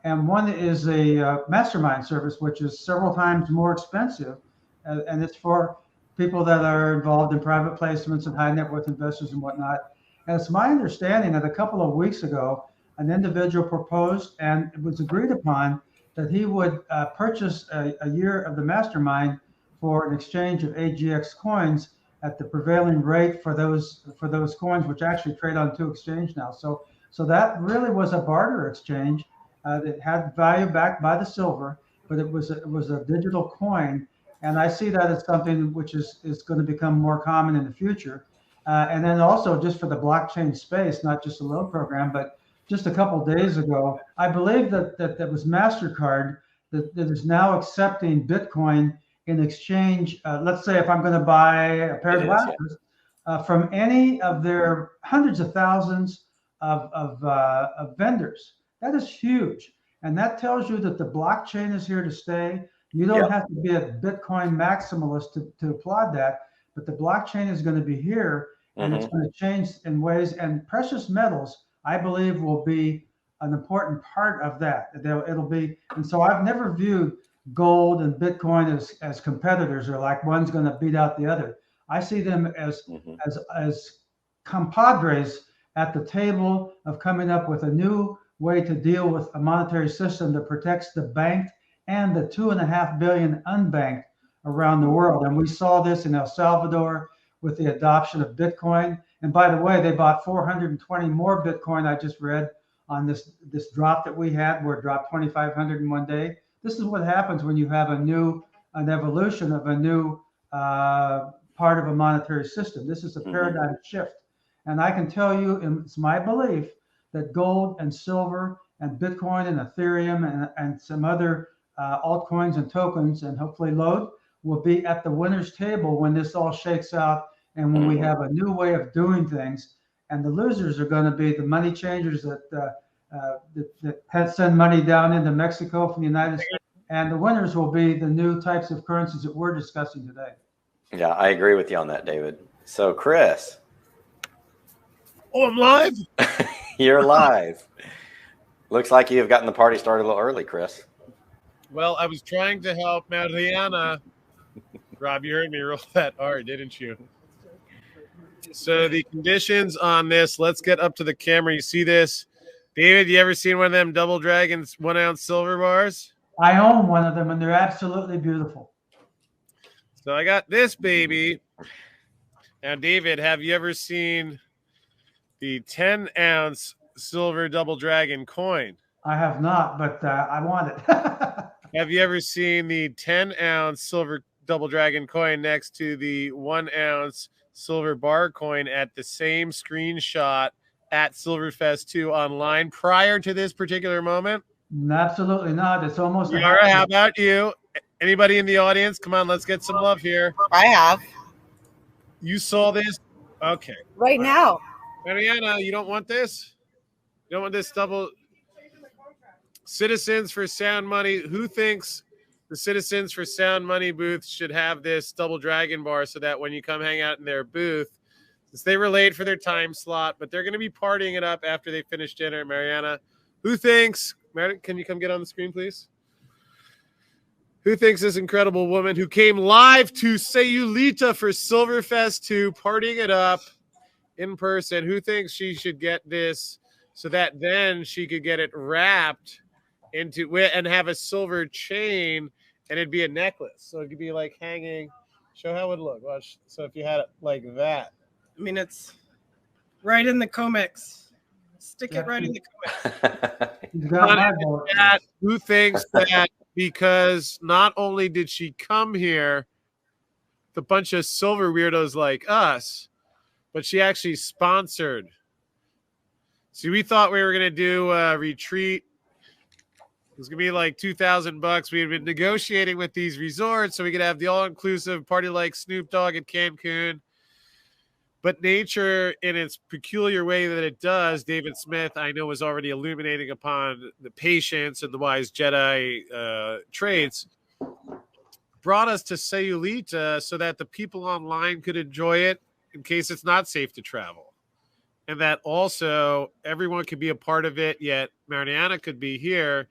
Speaker 3: and one is a mastermind service, which is several times more expensive, and it's for people that are involved in private placements and high net worth investors and whatnot. And it's my understanding that a couple of weeks ago, an individual proposed, and it was agreed upon, that he would purchase a year of the mastermind for an exchange of AGX coins at the prevailing rate for those coins, which actually trade on 2 exchanges now. So that really was a barter exchange. That had value backed by the silver, but it was a digital coin, and I see that as something which is going to become more common in the future. And then also just for the blockchain space, not just the LOAD program, but just a couple of days ago, I believe that was MasterCard that is now accepting Bitcoin in exchange. Let's say if I'm going to buy a pair of glasses from any of their hundreds of thousands of vendors. That is huge. And that tells you that the blockchain is here to stay. You don't have to be a Bitcoin maximalist to applaud that, but the blockchain is going to be here, and it's going to change in ways. And precious metals, I believe, will be an important part of that. It'll be, and so I've never viewed gold and Bitcoin as competitors, or like one's going to beat out the other. I see them as compadres at the table of coming up with a new way to deal with a monetary system that protects the banked and the 2.5 billion unbanked around the world. And we saw this in El Salvador with the adoption of Bitcoin. And by the way, they bought 420 more Bitcoin. I just read on this drop that we had, where it dropped 2,500 in one day. This is what happens when you have an evolution of a new part of a monetary system. This is a paradigm shift. And I can tell you, it's my belief that gold and silver and Bitcoin and Ethereum and some other altcoins and tokens, and hopefully LOAD, will be at the winner's table when this all shakes out, and when we have a new way of doing things. And the losers are going to be the money changers that send money down into Mexico from the United States, and the winners will be the new types of currencies that we're discussing today.
Speaker 1: Yeah, I agree with you on that, David. So, Chris.
Speaker 2: Oh, I'm live?
Speaker 1: You're live. Looks like you have gotten the party started a little early, Chris.
Speaker 2: Well, I was trying to help Mariana. Rob, you heard me roll that R, didn't you? So the conditions on this, let's get up to the camera. You see this? David, you ever seen one of them Double Dragons 1 ounce silver bars?
Speaker 3: I own one of them, and they're absolutely beautiful.
Speaker 2: So I got this baby. Now, David, have you ever seen the 10 ounce silver Double Dragon coin?
Speaker 3: I have not, but I want it.
Speaker 2: Have you ever seen the 10 ounce silver Double Dragon coin next to the 1 ounce silver bar coin at the same screenshot at Silverfest 2 online prior to this particular moment?
Speaker 3: Absolutely not. It's almost.
Speaker 2: All right, how about you? Anybody in the audience? Come on, let's get some love here.
Speaker 4: I have.
Speaker 2: You saw this? Okay.
Speaker 4: Right now.
Speaker 2: Mariana, you don't want this? You don't want this double? Citizens for Sound Money. Who thinks the Citizens for Sound Money booth should have this Double Dragon bar so that when you come hang out in their booth, since they were late for their time slot, but they're going to be partying it up after they finish dinner? Mariana, who thinks? Mariana, can you come get on the screen, please? Who thinks this incredible woman who came live to Sayulita for Silverfest 2, partying it up in person, who thinks she should get this so that then she could get it wrapped into and have a silver chain, and it'd be a necklace, so it could be like hanging Show how it would look. Watch. So if you had it like that.
Speaker 5: I mean, it's right in the comics. Stick it right in the comics.
Speaker 3: You've got my vote.
Speaker 2: Who thinks that because not only did she come here, the bunch of silver weirdos like us, but she actually sponsored. See, we thought we were going to do a retreat. It was going to be like $2,000. We had been negotiating with these resorts so we could have the all-inclusive party like Snoop Dogg at Cancun. But nature, in its peculiar way that it does, David Smith, I know, was already illuminating upon the patience and the wise Jedi traits, brought us to Sayulita so that the people online could enjoy it in case it's not safe to travel. And that also everyone could be a part of it, yet Mariana could be here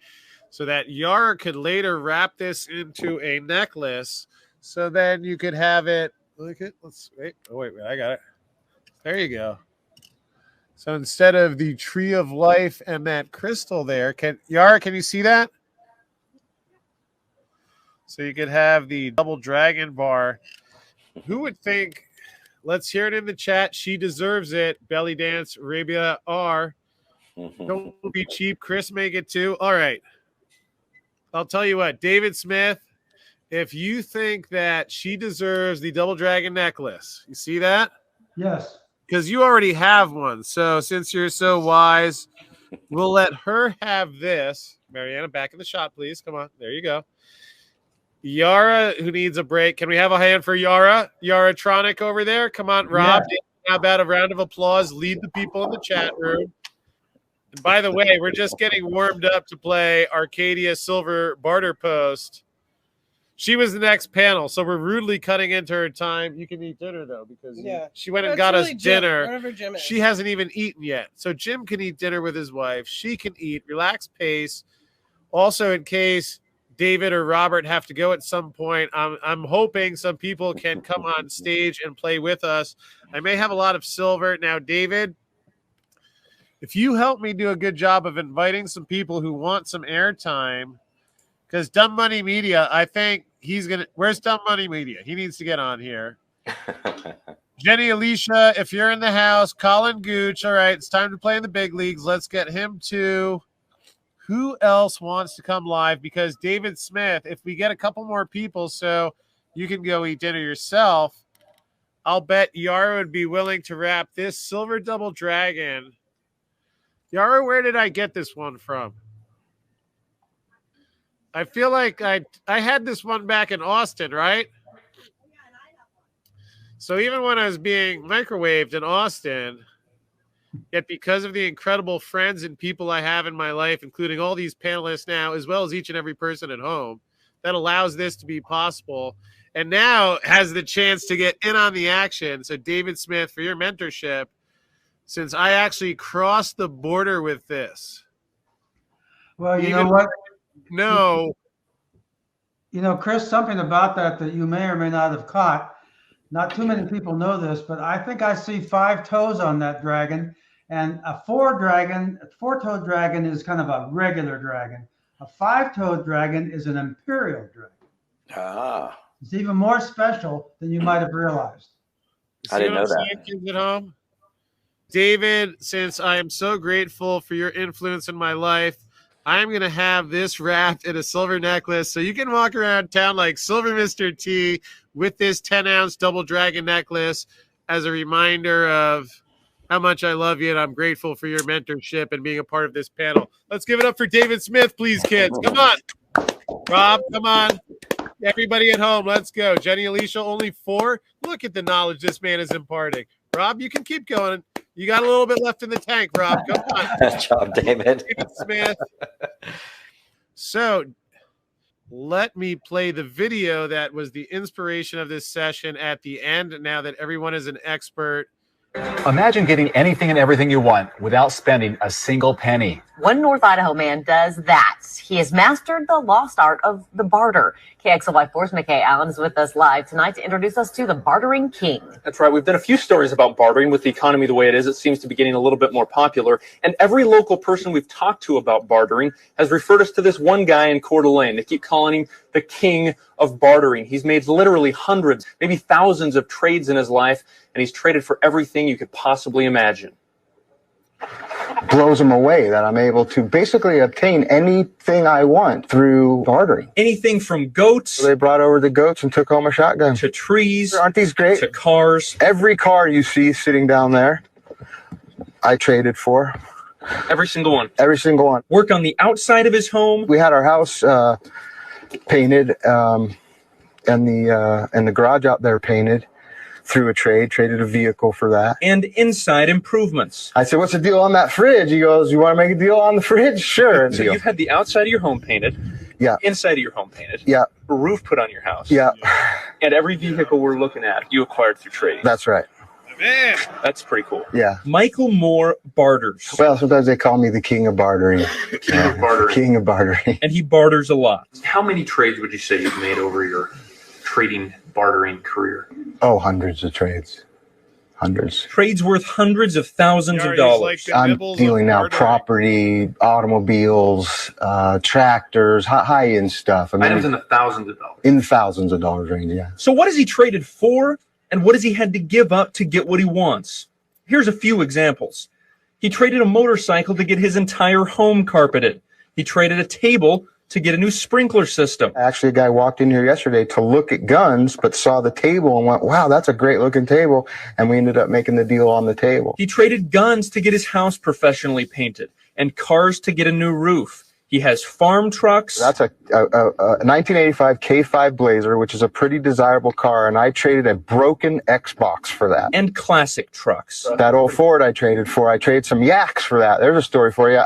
Speaker 2: so that Yara could later wrap this into a necklace so then you could have it. Look at, let's wait. Oh, wait, I got it. There you go. So instead of the tree of life and that crystal there, Yara, can you see that? So you could have the double dragon bar. Who would think? Let's hear it in the chat. She deserves it. Belly dance, Arabia R. Don't be cheap. Chris make it too. All right. I'll tell you what, David Smith, if you think that she deserves the double dragon necklace, you see that?
Speaker 3: Yes.
Speaker 2: Because you already have one. So since you're so wise, we'll let her have this. Mariana, back in the shot, please. Come on. There you go. Yara, who needs a break. Can we have a hand for Yara? Yara-tronic over there. Come on, Rob.
Speaker 3: Yeah.
Speaker 2: How about a round of applause? Lead the people in the chat room. And by the way, we're just getting warmed up to play Arcadia Silver Barter Post. She was the next panel, so we're rudely cutting into her time. You can eat dinner, though, because she went and got us dinner.
Speaker 5: Whatever Jim is.
Speaker 2: She hasn't even eaten yet. So Jim can eat dinner with his wife. She can eat. Relaxed pace. Also, in case David or Robert have to go at some point, I'm hoping some people can come on stage and play with us. I may have a lot of silver. Now, David, if you help me do a good job of inviting some people who want some airtime, because Dumb Money Media, I think he's going to – where's Dumb Money Media? He needs to get on here. Jenny Alicia, if you're in the house, Colin Gooch. All right, it's time to play in the big leagues. Let's get him to – who else wants to come live? Because David Smith, if we get a couple more people so you can go eat dinner yourself, I'll bet Yara would be willing to wrap this silver double dragon. Yara, where did I get this one from? I feel like I had this one back in Austin, right? So even when I was being microwaved in Austin, yet because of the incredible friends and people I have in my life, including all these panelists now, as well as each and every person at home, that allows this to be possible. And now has the chance to get in on the action. So David Smith, for your mentorship, since I actually crossed the border with this.
Speaker 3: Well, you know what?
Speaker 2: No.
Speaker 3: You know, Chris, something about that you may or may not have caught. Not too many people know this, but I think I see 5 toes on that dragon. And a 4-toed dragon is kind of a regular dragon. A 5-toed dragon is an imperial dragon.
Speaker 1: Ah.
Speaker 3: It's even more special than you might have realized.
Speaker 1: I didn't know that.
Speaker 2: Kids at home? David, since I am so grateful for your influence in my life, I'm going to have this wrapped in a silver necklace so you can walk around town like Silver Mr. T with this 10-ounce double dragon necklace as a reminder of how much I love you and I'm grateful for your mentorship and being a part of this panel. Let's give it up for David Smith, please, kids. Come on. Rob, come on. Everybody at home, let's go. Jenny Alicia, only 4. Look at the knowledge this man is imparting. Rob, you can keep going. You got a little bit left in the tank, Rob. Come on.
Speaker 1: Good job, David.
Speaker 2: David Smith. So let me play the video that was the inspiration of this session at the end, now that everyone is an expert
Speaker 6: Imagine getting anything and everything you want without spending a single penny.
Speaker 7: One North Idaho man does that. He has mastered the lost art of the barter. KXLY4's McKay Allen is with us live tonight to introduce us to the bartering king.
Speaker 8: That's right. We've done a few stories about bartering. With the economy the way it is, it seems to be getting a little bit more popular. And every local person we've talked to about bartering has referred us to this one guy in Coeur d'Alene. They keep calling him the king of bartering. He's made literally hundreds, maybe thousands of trades in his life, and he's traded for everything you could possibly imagine.
Speaker 9: Blows them away that I'm able to basically obtain anything I want through bartering.
Speaker 8: Anything from goats.
Speaker 9: So they brought over the goats and took home a shotgun.
Speaker 8: To trees.
Speaker 9: Aren't these great?
Speaker 8: To cars.
Speaker 9: Every car you see sitting down there, I traded for.
Speaker 8: Every single one.
Speaker 9: Every single one.
Speaker 8: Work on the outside of his home.
Speaker 9: We had our house painted and the garage out there painted. Through a traded a vehicle for that.
Speaker 8: And inside improvements.
Speaker 9: I said, what's the deal on that fridge? He goes, you want to make a deal on the fridge? Sure.
Speaker 8: So you've had the outside of your home painted.
Speaker 9: Yeah.
Speaker 8: Inside of your home painted.
Speaker 9: Yeah.
Speaker 8: A roof put on your house.
Speaker 9: Yeah.
Speaker 8: And every vehicle we're looking at, you acquired through trading.
Speaker 9: That's right.
Speaker 2: Man.
Speaker 8: That's pretty cool.
Speaker 9: Yeah.
Speaker 8: Michael Moore barters.
Speaker 9: Well, sometimes they call me the king of bartering.
Speaker 8: King of bartering.
Speaker 9: King of bartering.
Speaker 8: And he barters a lot.
Speaker 10: How many trades would you say you've made over your trading, bartering career?
Speaker 9: Oh, hundreds of trades. Hundreds.
Speaker 8: Trades worth hundreds of thousands of dollars.
Speaker 2: Like
Speaker 9: I'm dealing now property, automobiles, tractors, high-end stuff. I mean,
Speaker 10: Items in the thousands of dollars.
Speaker 9: in the thousands of dollars range, yeah.
Speaker 8: So what has he traded for, and what has he had to give up to get what he wants? Here's a few examples. He traded a motorcycle to get his entire home carpeted. He traded a table to get a new sprinkler system.
Speaker 9: Actually, a guy walked in here yesterday to look at guns, but saw the table and went, wow, that's a great looking table. And we ended up making the deal on the table.
Speaker 8: He traded guns to get his house professionally painted and cars to get a new roof. He has farm trucks.
Speaker 9: That's a 1985 K5 Blazer, which is a pretty desirable car, and I traded a broken Xbox for that.
Speaker 8: And classic trucks.
Speaker 9: That old Ford I traded for. I traded some yaks for that. There's a story for you.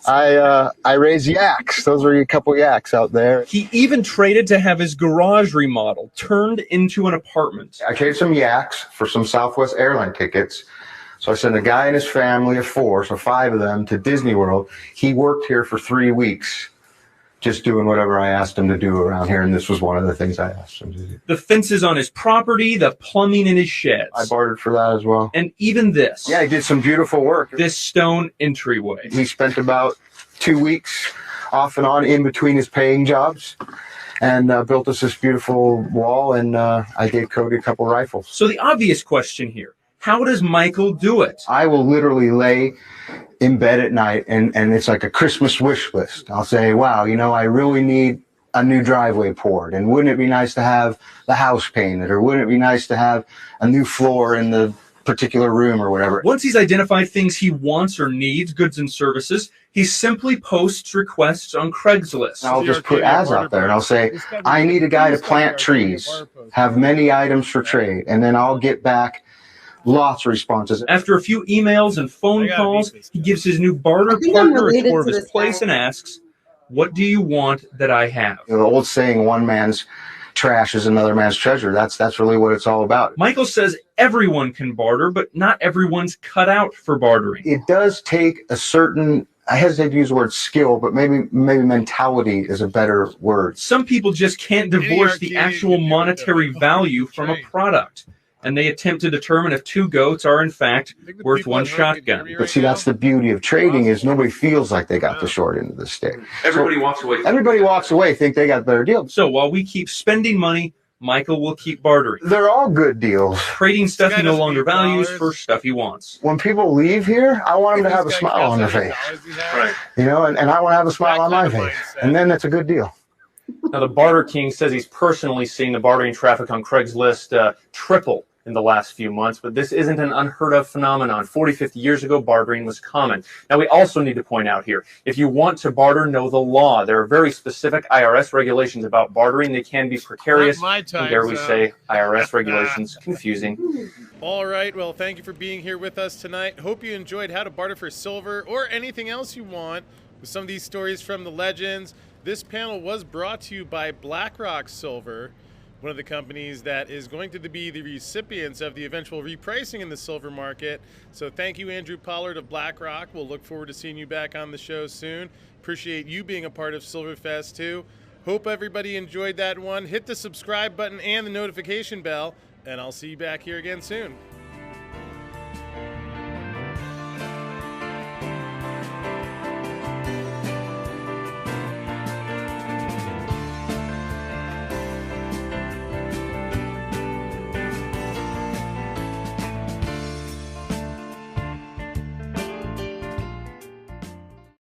Speaker 9: I raised yaks. Those are a couple yaks out there.
Speaker 8: He even traded to have his garage remodeled, turned into an apartment.
Speaker 9: I traded some yaks for some Southwest airline tickets. So I sent a guy and his family of 4, so 5 of them, to Disney World. He worked here for 3 weeks, just doing whatever I asked him to do around here, and this was one of the things I asked him to do.
Speaker 8: The fences on his property, the plumbing in his sheds.
Speaker 9: I bartered for that as well.
Speaker 8: And even this.
Speaker 9: Yeah, he did some beautiful work.
Speaker 8: This stone entryway.
Speaker 9: He spent about 2 weeks off and on in between his paying jobs and built us this beautiful wall, and I gave Cody a couple rifles.
Speaker 8: So the obvious question here, how does Michael do it?
Speaker 9: I will literally lay in bed at night, and it's like a Christmas wish list. I'll say, wow, you know, I really need a new driveway poured, and wouldn't it be nice to have the house painted, or wouldn't it be nice to have a new floor in the particular room or whatever.
Speaker 8: Once he's identified things he wants or needs, goods and services, he simply posts requests on Craigslist.
Speaker 9: I'll just put ads out there and I'll say, I need a guy to plant trees, have many items for trade, and then I'll get back lots of responses.
Speaker 8: After a few emails and phone calls, he gives his new barter partner a tour of his place and asks, what do you want that I have?
Speaker 9: You know, the old saying, one man's trash is another man's treasure. That's really what it's all about.
Speaker 8: Michael says everyone can barter, but not everyone's cut out for bartering.
Speaker 9: It does take a certain, I hesitate to use the word skill, but maybe mentality is a better word.
Speaker 8: Some people just can't divorce the actual monetary value from a product, and they attempt to determine if 2 goats are in fact worth 1 shotgun.
Speaker 9: But see, that's the beauty of trading, is nobody feels like they got the short end of the stick.
Speaker 10: Everybody walks away.
Speaker 9: Everybody walks away, think they got a better deal.
Speaker 8: So while we keep spending money, Michael will keep bartering.
Speaker 9: They're all good deals.
Speaker 8: Trading stuff he no longer values for stuff he wants.
Speaker 9: When people leave here, I want them to have a smile on their face.
Speaker 10: Right.
Speaker 9: You know, and I want to have a smile on my face. And then it's a good deal.
Speaker 8: Now, the Barter King says he's personally seen the bartering traffic on Craigslist triple in the last few months, but this isn't an unheard of phenomenon. 40, 50 years ago, bartering was common. Now, we also need to point out here, if you want to barter, know the law. There are very specific IRS regulations about bartering. They can be precarious.
Speaker 2: Not my time,
Speaker 8: and dare we say IRS regulations confusing.
Speaker 2: All right. Well, thank you for being here with us tonight. Hope you enjoyed how to barter for silver or anything else you want with some of these stories from the legends. This panel was brought to you by BlackRock Silver. one of the companies that is going to be the recipients of the eventual repricing in the silver market. So thank you, Andrew Pollard of BlackRock. We'll look forward to seeing you back on the show soon. Appreciate you being a part of Silverfest too. Hope everybody enjoyed that one. Hit the subscribe button and the notification bell, and I'll see you back here again soon.